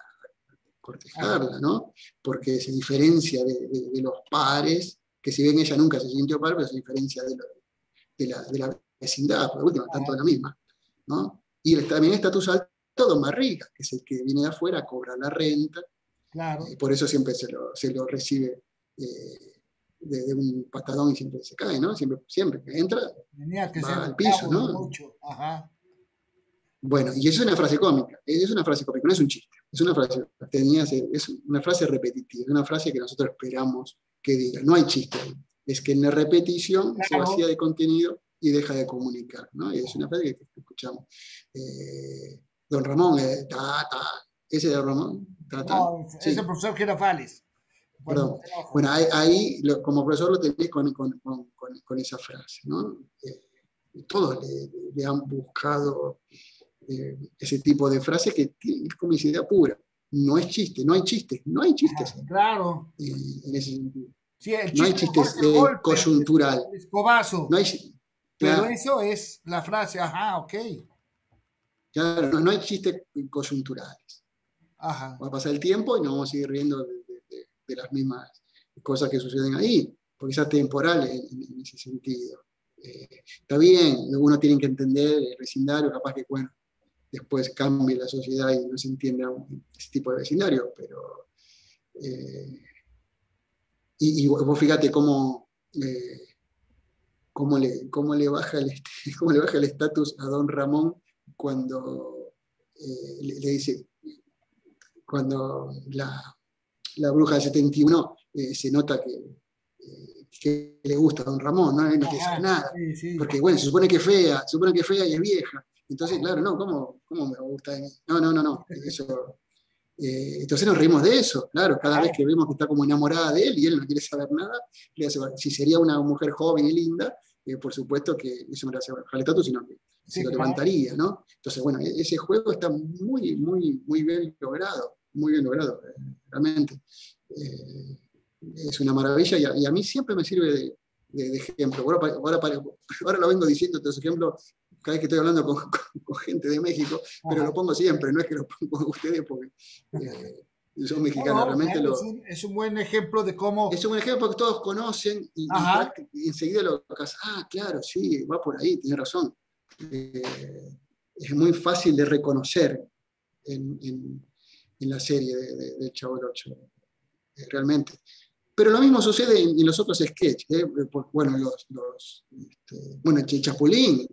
cortejarla, ¿no? Porque se diferencia de los pares, que si bien ella nunca se sintió par, pero se diferencia de la vecindad, por último, tanto de la misma, ¿no? Y también estatus alto Don Barriga, que es el que viene de afuera a cobrar la renta, Claro. por eso siempre se lo recibe de un patadón y siempre se cae, ¿no? Siempre que entra, Tenía que ser va al piso, de ¿no? mucho. Ajá. Bueno, y eso es una frase cómica, no es un chiste, es una frase repetitiva, es una frase que nosotros esperamos que diga, no hay chiste ahí, es que en la repetición se Claro. vacía de contenido y deja de comunicar, ¿no? Y es una frase que escuchamos. Don Ramón, ese de Don Ramón, No, sí, ese profesor Girafales. perdón. Bueno, ahí como profesor lo tenés con esa frase, ¿no? Todos le han buscado ese tipo de frase que es comicidad pura. No es chiste, no hay chistes, no hay chistes Claro. en ese sentido. Sí, el No hay chiste mejor chistes es el golpe, coyuntural. el escobazo. No hay, Pero claro, eso es la frase, ajá, ok. no hay chistes coyunturales. Ajá. Va a pasar el tiempo y nos vamos a seguir riendo de las mismas cosas que suceden ahí, porque es atemporal en ese sentido. Está bien, uno tiene que entender el vecindario, capaz que, bueno, después cambie la sociedad y no se entienda ese tipo de vecindario, pero y vos fíjate cómo le baja cómo le baja el estatus a Don Ramón cuando le dice, cuando la bruja del 71 se nota que le gusta a Don Ramón, ¿no? No quiere saber nada, Sí, sí. porque bueno, se supone que es fea y es vieja, entonces claro, no, ¿cómo me gusta? No, eso... entonces nos reímos de eso, claro, cada vez que vemos que está como enamorada de él y él no quiere saber nada, si sería una mujer joven y linda, por supuesto que eso no le hace bajar el estatus, sino que se lo levantaría, ¿no? Entonces, bueno, ese juego está muy bien logrado, realmente. Es una maravilla y a mí siempre me sirve de ejemplo. Ahora lo vengo diciendo, estos ejemplos, cada vez que estoy hablando con gente de México, pero lo pongo siempre, no es que lo pongo a ustedes porque son mexicanos, realmente es un buen ejemplo de cómo... Es un ejemplo que todos conocen y enseguida lo tocas. Claro, sí, va por ahí, tiene razón. Es muy fácil de reconocer en la serie de Chavo del Ocho, realmente. Pero lo mismo sucede en los otros sketches. Bueno, el Chapulín,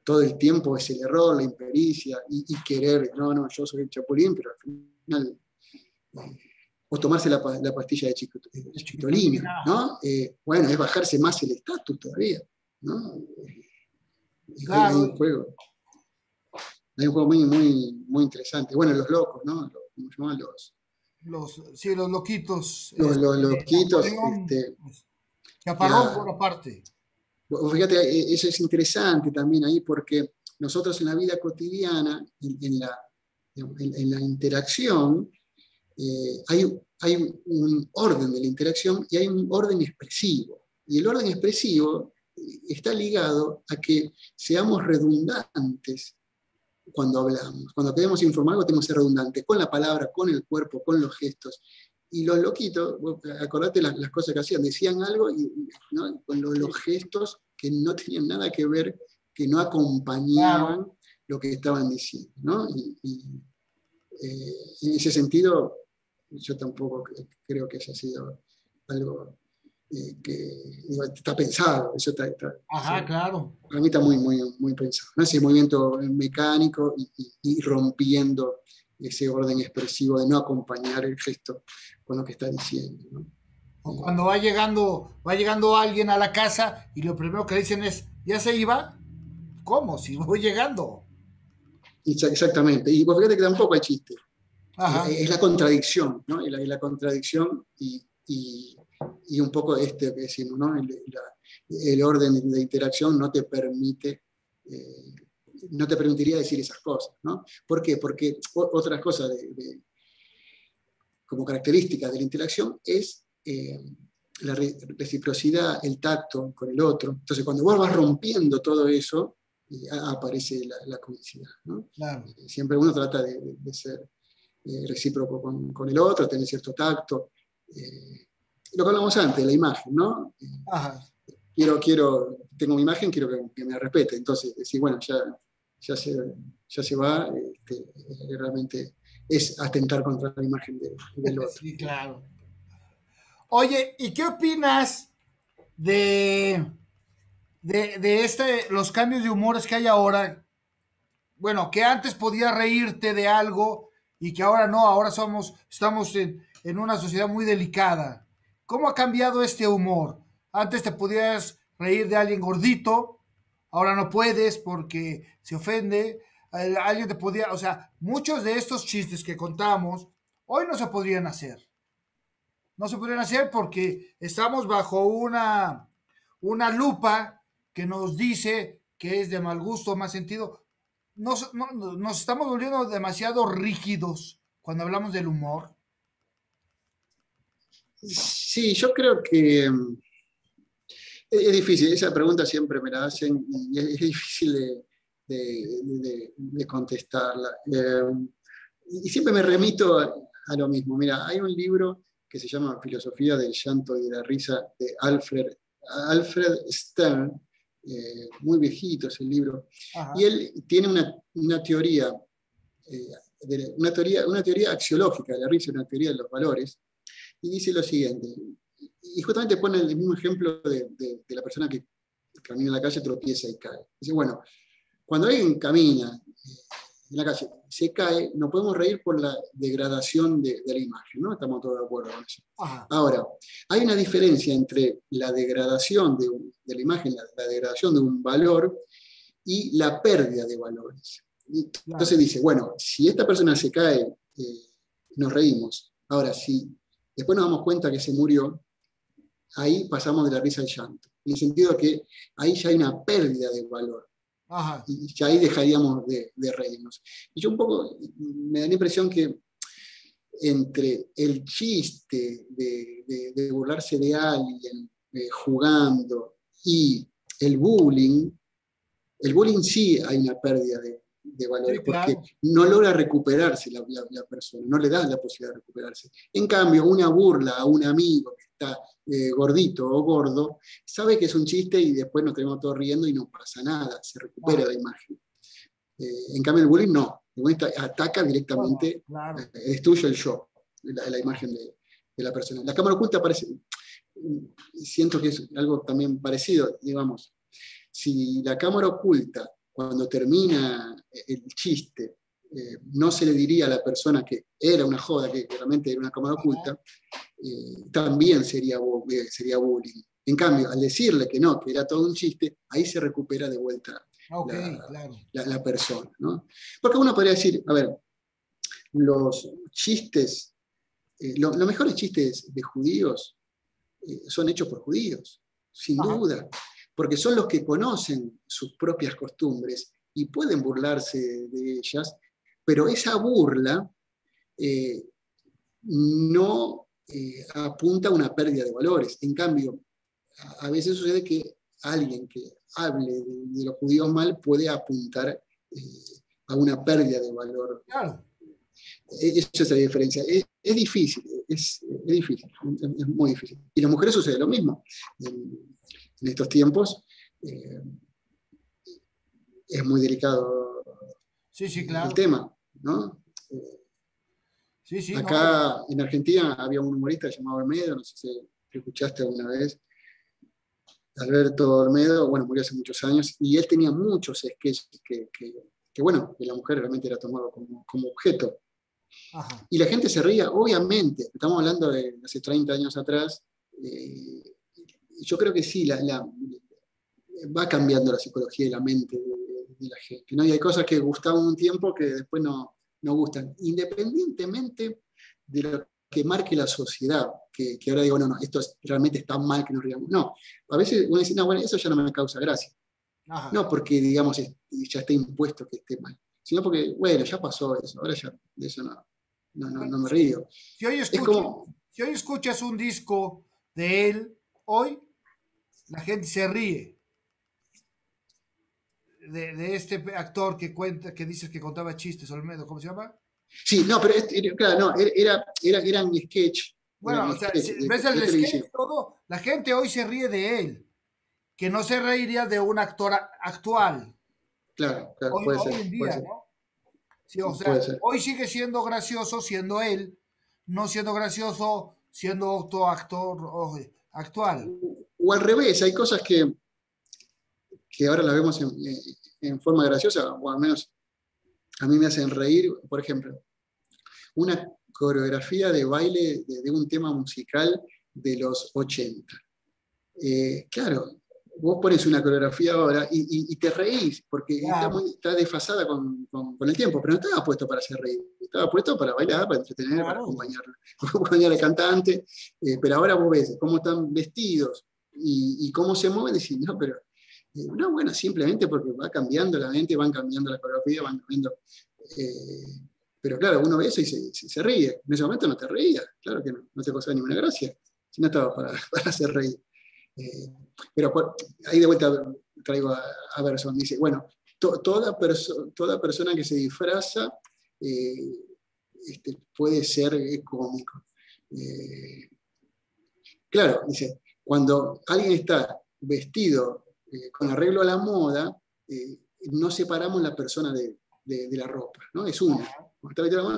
todo el tiempo es el error, la impericia y querer, no, yo soy el Chapulín, pero al final, o tomarse la pastilla de Chiquitolina, ¿no? Bueno, es bajarse más el estatus todavía, ¿no? Claro. Hay un juego muy interesante. Bueno, los locos, ¿no? ¿Cómo se llaman? Los loquitos. Los loquitos. Chaparrón por aparte. Fíjate, eso es interesante también ahí porque nosotros en la vida cotidiana, en la interacción, hay un orden de la interacción y hay un orden expresivo. Y el orden expresivo está ligado a que seamos redundantes cuando hablamos. Cuando queremos informar algo tenemos que ser redundantes con la palabra, con el cuerpo, con los gestos. Y los loquitos, acordate las cosas que hacían, decían algo ¿no? Con los gestos que no tenían nada que ver, que no acompañaban lo que estaban diciendo, ¿no? En ese sentido, yo tampoco creo que haya sido algo que está pensado. Eso claro. Para mí está muy pensado, ¿no? Ese movimiento mecánico y rompiendo ese orden expresivo de no acompañar el gesto con lo que está diciendo, ¿no? O cuando va llegando alguien a la casa y lo primero que dicen es, ¿ya se iba? ¿Cómo? Si voy llegando. Exactamente. Y vos fíjate que tampoco hay chiste. Es la contradicción, ¿no? La contradicción y un poco que decimos, ¿no? El orden de interacción no te permitiría decir esas cosas, ¿no? ¿Por qué? Porque otra cosa como característica de la interacción es la reciprocidad, el tacto con el otro. Entonces, cuando vos vas rompiendo todo eso, aparece la comicidad, ¿no? Claro. Siempre uno trata de ser recíproco con el otro, tener cierto tacto. Lo que hablamos antes, la imagen, ¿no? Ajá. Tengo mi imagen, quiero que me respete. Entonces, decir, bueno, ya se va, realmente es atentar contra la imagen del otro. Sí, claro. Oye, ¿y qué opinas de, los cambios de humores que hay ahora? Bueno, que antes podías reírte de algo y que ahora no, ahora estamos en una sociedad muy delicada. ¿Cómo ha cambiado este humor? Antes te podías reír de alguien gordito, ahora no puedes porque se ofende. Alguien te podía, o sea, muchos de estos chistes que contamos hoy no se podrían hacer. No se podrían hacer porque estamos bajo una lupa que nos dice que es de mal gusto, más sentido. Nos estamos volviendo demasiado rígidos cuando hablamos del humor. Sí, yo creo que es difícil, esa pregunta siempre me la hacen y es difícil de contestarla. Y siempre me remito a lo mismo. Mira, hay un libro que se llama Filosofía del llanto y de la risa de Alfred Stern, muy viejito es el libro, y Ajá. él tiene una teoría, una teoría axiológica de la risa, una teoría de los valores, y dice lo siguiente, y justamente pone el mismo ejemplo de la persona que camina en la calle, tropieza y cae. Dice, bueno, cuando alguien camina en la calle, se cae, no podemos reír por la degradación de la imagen, ¿no? Estamos todos de acuerdo con eso. Ajá. Ahora, hay una diferencia entre la degradación de la imagen, la degradación de un valor y la pérdida de valores. Entonces Claro. dice, bueno, si esta persona se cae, nos reímos. Ahora, si después nos damos cuenta que se murió, ahí pasamos de la risa al llanto. En el sentido de que ahí ya hay una pérdida de valor. Ajá. Y ya ahí dejaríamos de reírnos. Y yo un poco me da la impresión que entre el chiste de burlarse de alguien jugando y el bullying sí hay una pérdida de Sí, valores, porque claro. no logra recuperarse la persona, no le da la posibilidad de recuperarse. En cambio, una burla a un amigo que está gordito o gordo, sabe que es un chiste y después nos tenemos todos riendo y no pasa nada, se recupera Ajá. la imagen. En cambio, el bullying no, el bullying ataca No, no, directamente, claro. destruye el yo, la imagen de la persona. La cámara oculta parece, siento que es algo también parecido, digamos. Si la cámara oculta, cuando termina el chiste, no se le diría a la persona que era una joda, que realmente era una cámara oculta, también sería bullying. En cambio, al decirle que no, que era todo un chiste, ahí se recupera de vuelta Ok, la, claro. la persona, ¿no? Porque uno podría decir, a ver, los chistes, los mejores chistes de judíos son hechos por judíos, sin Ajá. duda, porque son los que conocen sus propias costumbres y pueden burlarse de ellas, pero esa burla no apunta a una pérdida de valores. En cambio, a veces sucede que alguien que hable de los judíos mal puede apuntar a una pérdida de valor. Claro. Esa es la diferencia. Es difícil, es difícil, es muy difícil. Y las mujeres sucede lo mismo. En estos tiempos es muy delicado Sí, sí, el claro. tema, ¿no? Sí, sí, no. Acá en Argentina había un humorista llamado Olmedo, no sé si escuchaste alguna vez, Alberto Olmedo, bueno, murió hace muchos años, y él tenía muchos sketches bueno, que la mujer realmente era tomada como objeto. Ajá. Y la gente se ría, obviamente, estamos hablando de hace 30 años atrás, yo creo que sí, va cambiando la psicología y la mente de la gente, ¿no? Y hay cosas que gustaban un tiempo que después no gustan, independientemente de lo que marque la sociedad, que ahora digo, no, esto realmente está mal que nos riamos. No, a veces uno dice, no, bueno, eso ya no me causa gracia. Ajá. No porque, digamos, ya está impuesto que esté mal, sino porque, bueno, ya pasó eso, ahora ya de eso no Bueno, me río. si hoy Es escuchas, como, si hoy escuchas un disco de él, hoy la gente se ríe de este actor que cuenta, que dices que contaba chistes, Olmedo, ¿cómo se llama? Sí, no, pero claro, no, Bueno, o sea, si ves el de televisión. sketch, todo, la gente hoy se ríe de él, que no se reiría de un actor actual, Claro, claro, hoy en puede día, ser, ¿no? Sí, o sea, puede ser. hoy sigue siendo gracioso siendo él, no siendo gracioso siendo otro actor actual. O al revés, hay cosas que ahora las vemos en forma graciosa, o al menos a mí me hacen reír, por ejemplo, una coreografía de baile de un tema musical de los 80. Claro, vos pones una coreografía ahora y te reís, porque Claro, está desfasada con el tiempo, pero no estaba puesto para hacer reír, estaba puesto para bailar, para entretener, para claro. acompañar al cantante, pero ahora vos ves cómo están vestidos y cómo se mueven, decís, no, pero no, bueno, simplemente porque va cambiando la mente, van cambiando la coreografía, van cambiando. eh, pero claro, uno ve eso y se ríe. En ese momento no te reías, claro que no te causaba ninguna gracia, si no estaba para hacer reír. Eh, pero ahí de vuelta traigo a Berson, dice, bueno, toda persona que se disfraza eh, puede ser cómico. Eh, claro, dice, cuando alguien está vestido con arreglo a la moda, no separamos la persona de la ropa, ¿no? Es una. Ajá.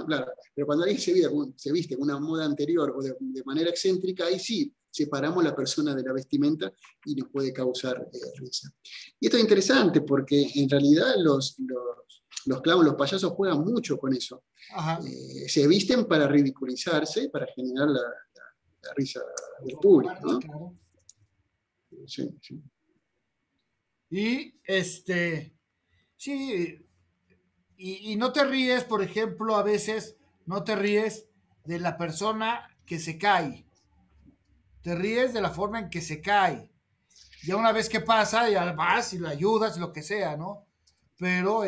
Claro, pero cuando alguien se viste con una moda anterior o de manera excéntrica, ahí sí separamos la persona de la vestimenta y nos puede causar risa. Y esto es interesante porque en realidad los clowns, los payasos juegan mucho con eso. Ajá. Se visten para ridiculizarse, para generar la risa del público, Compartes, ¿no? claro. Sí, sí. Y sí, y no te ríes, por ejemplo, a veces no te ríes de la persona que se cae, te ríes de la forma en que se cae. Ya una vez que pasa, ya vas y le ayudas, lo que sea, ¿no? Pero,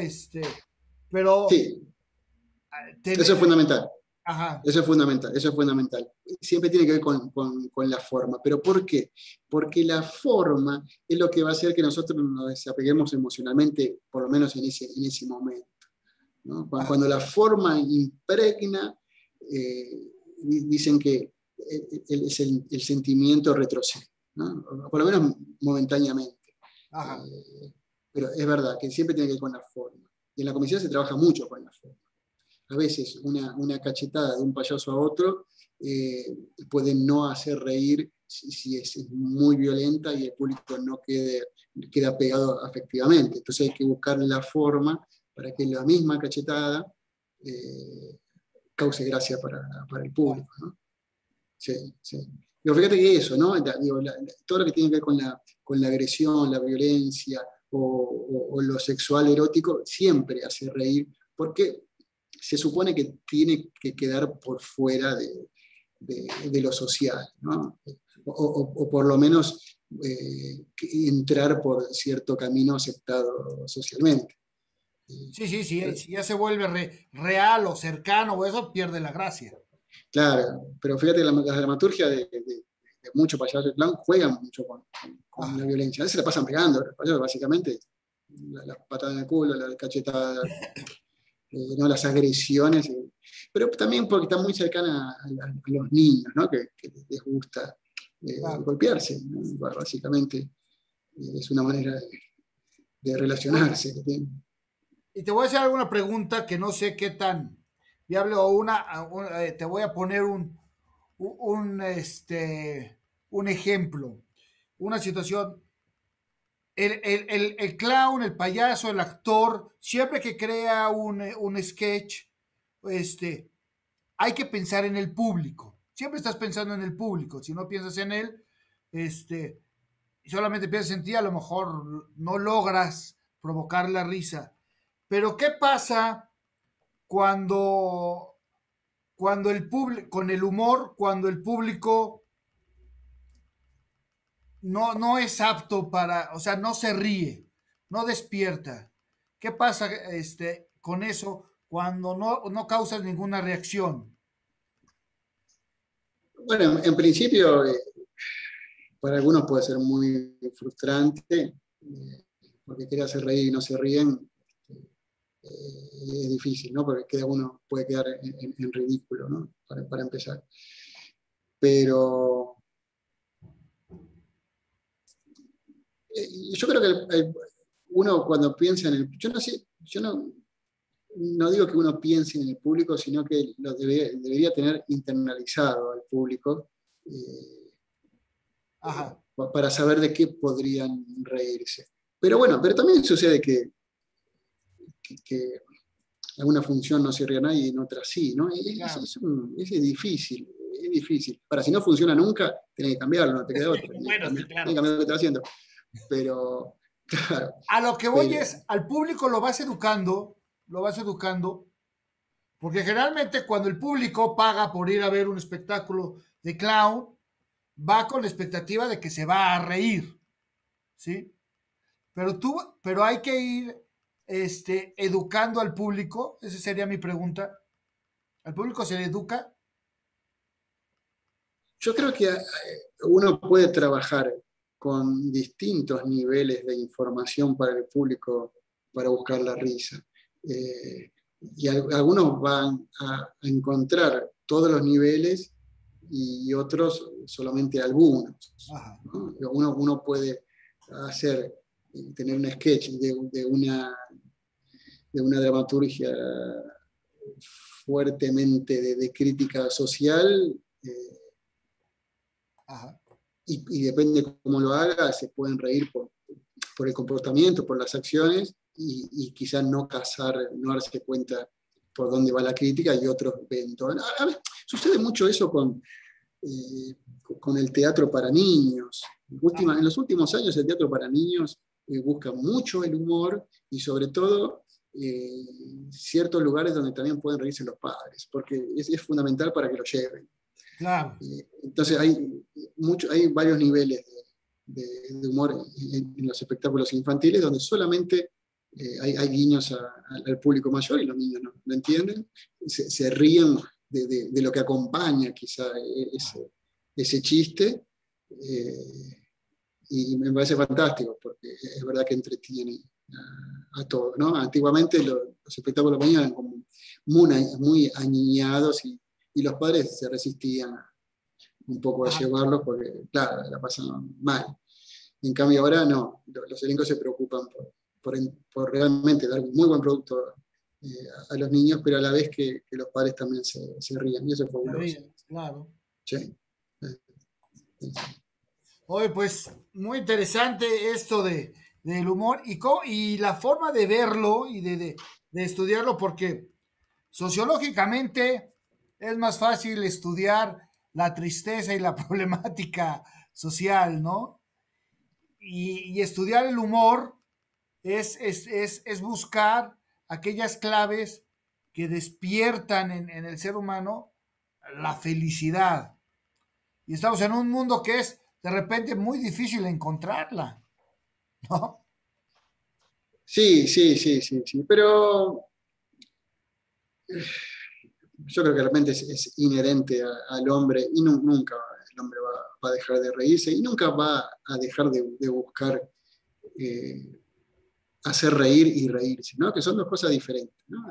pero, Sí, eso es tener, fundamental. ajá, Eso es fundamental, eso es fundamental. Siempre tiene que ver con la forma. ¿Pero por qué? Porque la forma es lo que va a hacer que nosotros nos desapeguemos emocionalmente, por lo menos en ese momento, ¿no? ajá, Cuando la forma impregna, dicen que el sentimiento retrocede, ¿no? Por lo menos momentáneamente. ajá. Eh, pero es verdad que siempre tiene que ver con la forma. Y en la comisión se trabaja mucho con la forma. A veces una cachetada de un payaso a otro puede no hacer reír si es muy violenta y el público no queda pegado afectivamente. Entonces hay que buscar la forma para que la misma cachetada eh, cause gracia para el público, ¿no? Sí, sí. Pero fíjate que eso, ¿no? Digo, todo lo que tiene que ver con la agresión, la violencia o lo sexual erótico, siempre hace reír, porque se supone que tiene que quedar por fuera de lo social, ¿no? O por lo menos entrar por cierto camino aceptado socialmente. Sí, sí, sí, Pero, si ya se vuelve real o cercano o eso, pierde la gracia. claro, pero fíjate, la dramaturgia de muchos payasos de clown juegan mucho con la Ajá. violencia. A veces la pasan pegando, los payasos básicamente, la patada en el culo, la cachetada, ¿no? Las agresiones, pero también porque está muy cercana a los niños, ¿no? Que les gusta Claro. golpearse, ¿no? Básicamente es una manera de relacionarse. Y te voy a hacer alguna pregunta que no sé qué tan viable o te voy a poner un ejemplo, una situación. El clown, el payaso, el actor, siempre que crea un sketch, este, hay que pensar en el público. Siempre estás pensando en el público. Si no piensas en él, este, y solamente piensas en ti, a lo mejor no logras provocar la risa. Pero ¿qué pasa cuando, cuando el público, con el humor, cuando el público no es apto para, o sea, no se ríe, no despierta? ¿Qué pasa con eso cuando no causas ninguna reacción? Bueno, en principio para algunos puede ser muy frustrante, porque quiere hacer reír y no se ríen, es difícil, ¿no? Porque uno puede quedar en ridículo, ¿no? Para empezar. Pero yo creo que uno cuando piensa en el... Yo no sé, yo no digo que uno piense en el público, sino que lo debería tener internalizado al público, para saber de qué podrían reírse. Pero bueno, pero también sucede que en alguna función no se ríe nadie y en otra sí, ¿no? Claro. Es difícil, es difícil. Para si no funciona nunca, tenés que cambiarlo, no te queda otra. Bueno, sí, Tenés que claro. cambiar lo que estás haciendo. Pero, claro. A lo que voy es, al público lo vas educando, porque generalmente cuando el público paga por ir a ver un espectáculo de clown, va con la expectativa de que se va a reír, ¿sí? Pero hay que ir educando al público, esa sería mi pregunta. ¿Al público se le educa? Yo creo que uno puede trabajar con distintos niveles de información para el público para buscar la risa. Y algunos van a encontrar todos los niveles y otros solamente algunos, ¿no? Uno puede tener un sketch de una dramaturgia fuertemente de crítica social, y depende de cómo lo haga, se pueden reír por el comportamiento, por las acciones, y quizás no darse cuenta por dónde va la crítica, y otros ven todo. A ver, sucede mucho eso con el teatro para niños. En los últimos años el teatro para niños busca mucho el humor, y sobre todo ciertos lugares donde también pueden reírse los padres, porque es fundamental para que lo lleven. Claro. Entonces hay varios niveles de humor en los espectáculos infantiles, donde solamente hay guiños al público mayor, y los niños no entienden, se ríen de lo que acompaña quizá ese chiste, y me parece fantástico, porque es verdad que entretiene a todos, ¿no? Antiguamente los espectáculos eran como muy aniñados, y los padres se resistían un poco a llevarlos porque, claro, la pasaban mal. En cambio ahora no, los elencos se preocupan por realmente dar un muy buen producto a los niños, pero a la vez que los padres también se rían, y eso es fabuloso. Claro. Sí. Oye, pues muy interesante esto del humor y la forma de verlo y de estudiarlo, porque sociológicamente es más fácil estudiar la tristeza y la problemática social, ¿no? Y estudiar el humor es buscar aquellas claves que despiertan en el ser humano la felicidad. Y estamos en un mundo que es de repente muy difícil encontrarla, ¿no? Sí, pero yo creo que de repente es inherente al hombre, y nunca el hombre va a dejar de reírse, y nunca va a dejar de buscar hacer reír y reírse, ¿no? Que son dos cosas diferentes, ¿no?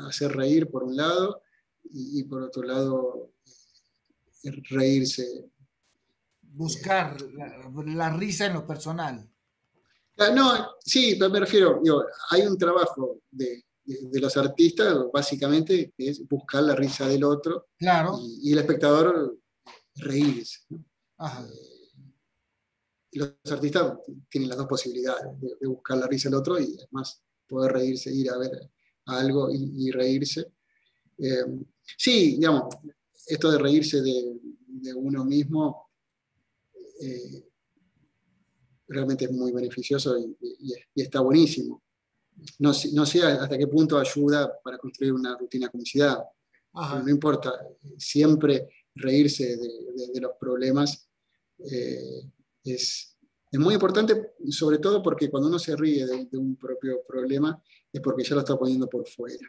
Hacer reír por un lado, y por otro lado reírse. Buscar la risa en lo personal. No, sí, me refiero, hay un trabajo de los artistas, básicamente, que es buscar la risa del otro, claro, y el espectador reírse, ¿no? Los artistas tienen las dos posibilidades, de buscar la risa del otro, y además poder reírse, ir a ver algo y reírse. Sí, digamos, esto de reírse de uno mismo realmente es muy beneficioso, y está buenísimo. No sé hasta qué punto ayuda para construir una rutina de comicidad, pero no importa, siempre reírse de los problemas es muy importante, sobre todo porque cuando uno se ríe de un propio problema es porque ya lo está poniendo por fuera,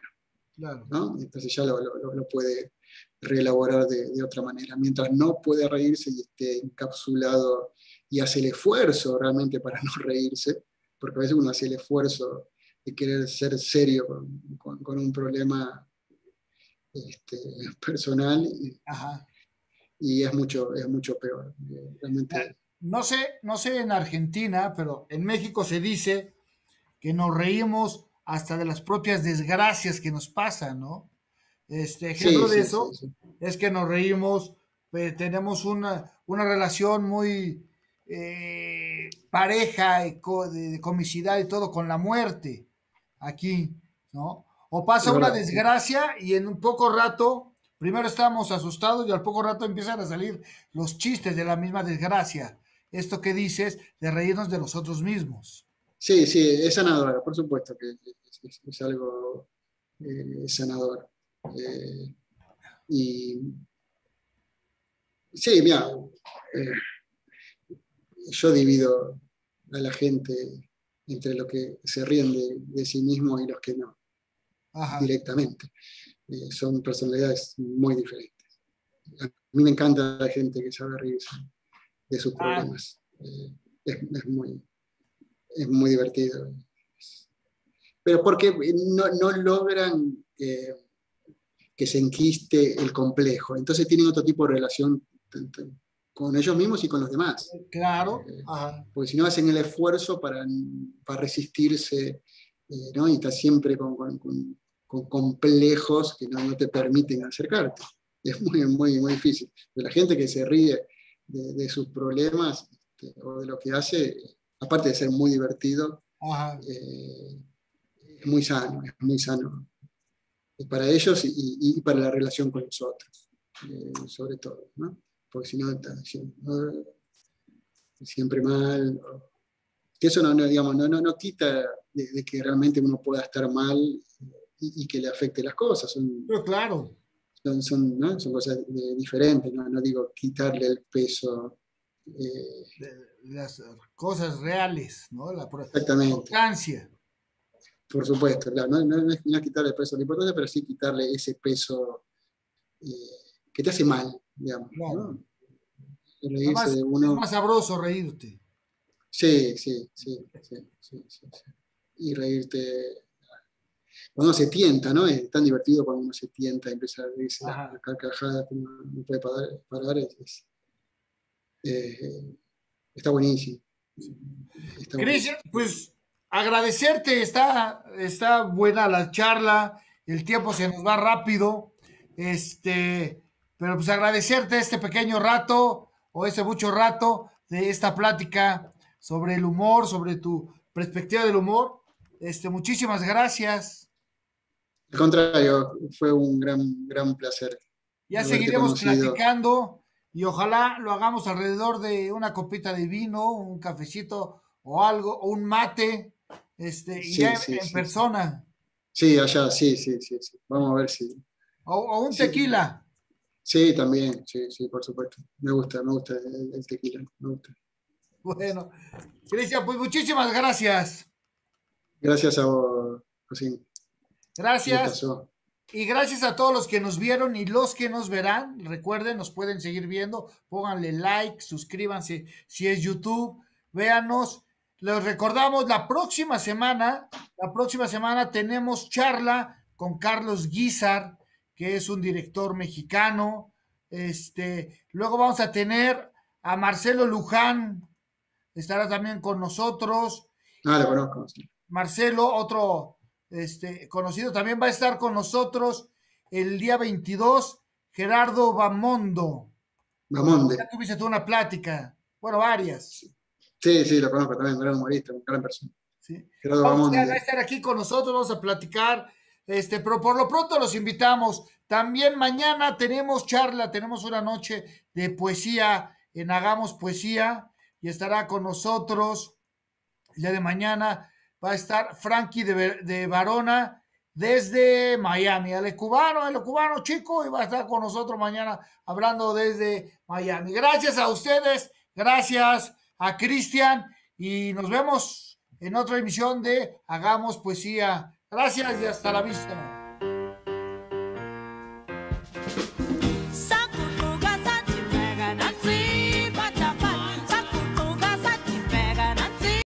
claro. ¿no? Entonces ya lo puede reelaborar de otra manera. Mientras no puede reírse y esté encapsulado y hace el esfuerzo realmente para no reírse, porque a veces uno hace el esfuerzo de querer ser serio con un problema personal Ajá. y es mucho peor. Realmente, No sé en Argentina, pero en México se dice que nos reímos hasta de las propias desgracias que nos pasan, ¿no? sí, Ejemplo de sí, sí, eso sí. es que nos reímos, tenemos una relación muy pareja y de comicidad y todo con la muerte aquí, ¿no? O pasa Es una verdad. desgracia y en un poco rato, primero estamos asustados y al poco rato empiezan a salir los chistes de la misma desgracia. Esto que dices de reírnos de nosotros mismos. Sí, sí, es sanador, por supuesto que es algo sanador. Eh, y sí, mira, eh, yo divido a la gente entre los que se ríen de sí mismo y los que no, Ajá. directamente. Son personalidades muy diferentes. A mí me encanta la gente que sabe reírse de sus Ah, problemas. Es muy divertido. Pero porque no logran que se enquiste el complejo. Entonces tienen otro tipo de relación con ellos mismos y con los demás. claro. Ajá. Porque si no hacen el esfuerzo para resistirse, ¿no? Y estás siempre con complejos que no te permiten acercarte. Es muy difícil. De la gente que se ríe de sus problemas o de lo que hace, aparte de ser muy divertido, Ajá. eh, es muy sano para ellos y para la relación con los otros, sobre todo, ¿no? Porque si no, siempre mal. Que eso digamos, no quita de que realmente uno pueda estar mal y que le afecte las cosas. Pero claro, ¿No? Son cosas diferentes, ¿no? Digo quitarle el peso. las cosas reales, ¿no? La Exactamente, importancia. por supuesto, claro, no es quitarle el peso a la importancia, pero sí quitarle ese peso que te hace mal, digamos, Claro. ¿no? Reírse de Es uno. más sabroso reírte. Sí, sí, sí, sí, sí, sí, sí. Y reírte cuando uno se tienta, ¿no? Es tan divertido cuando uno se tienta y empieza a reírse la Ajá. carcajada que uno no puede parar, eh, está buenísimo. Está Cristian, buenísimo. pues agradecerte, está buena la charla, el tiempo se nos va rápido, pero pues agradecerte este pequeño rato o este mucho rato de esta plática sobre el humor, sobre tu perspectiva del humor. Muchísimas gracias. Al contrario, fue un gran placer Ya haberte seguiremos conocido. platicando y ojalá lo hagamos alrededor de una copita de vino, un cafecito o algo, o un mate, y Sí, ya sí, en sí, sí. persona, Sí, allá, sí, sí, sí, sí. Vamos a ver o un si, tequila. sí, también, sí, sí, por supuesto. Me gusta el tequila, me gusta. Bueno, Cristian, pues muchísimas gracias. Gracias a vos, José. Gracias. Gustazo. Y gracias a todos los que nos vieron y los que nos verán. Recuerden, nos pueden seguir viendo. Pónganle like, suscríbanse si es YouTube. Véanos. Les recordamos la próxima semana tenemos charla con Carlos Guizar, que es un director mexicano. Luego vamos a tener a Marcelo Luján, estará también con nosotros. Ah, lo conozco. Sí. Marcelo, otro conocido, también va a estar con nosotros el día 22, Gerardo Bamondo, con el que Mamonde. ya tuviste tú una plática, bueno, varias. Sí, sí, lo conozco también, un gran humorista, una gran persona. ¿Sí? Gerardo Va a Bamonde. estar aquí con nosotros, vamos a platicar, pero por lo pronto los invitamos. También mañana tenemos charla, tenemos una noche de poesía en Hagamos Poesía y estará con nosotros el día de mañana va a estar Frankie de Varona desde Miami. El cubano chico, y va a estar con nosotros mañana hablando desde Miami. Gracias a ustedes, gracias a Cristian y nos vemos en otra emisión de Hagamos Poesía. Gracias y hasta la vista.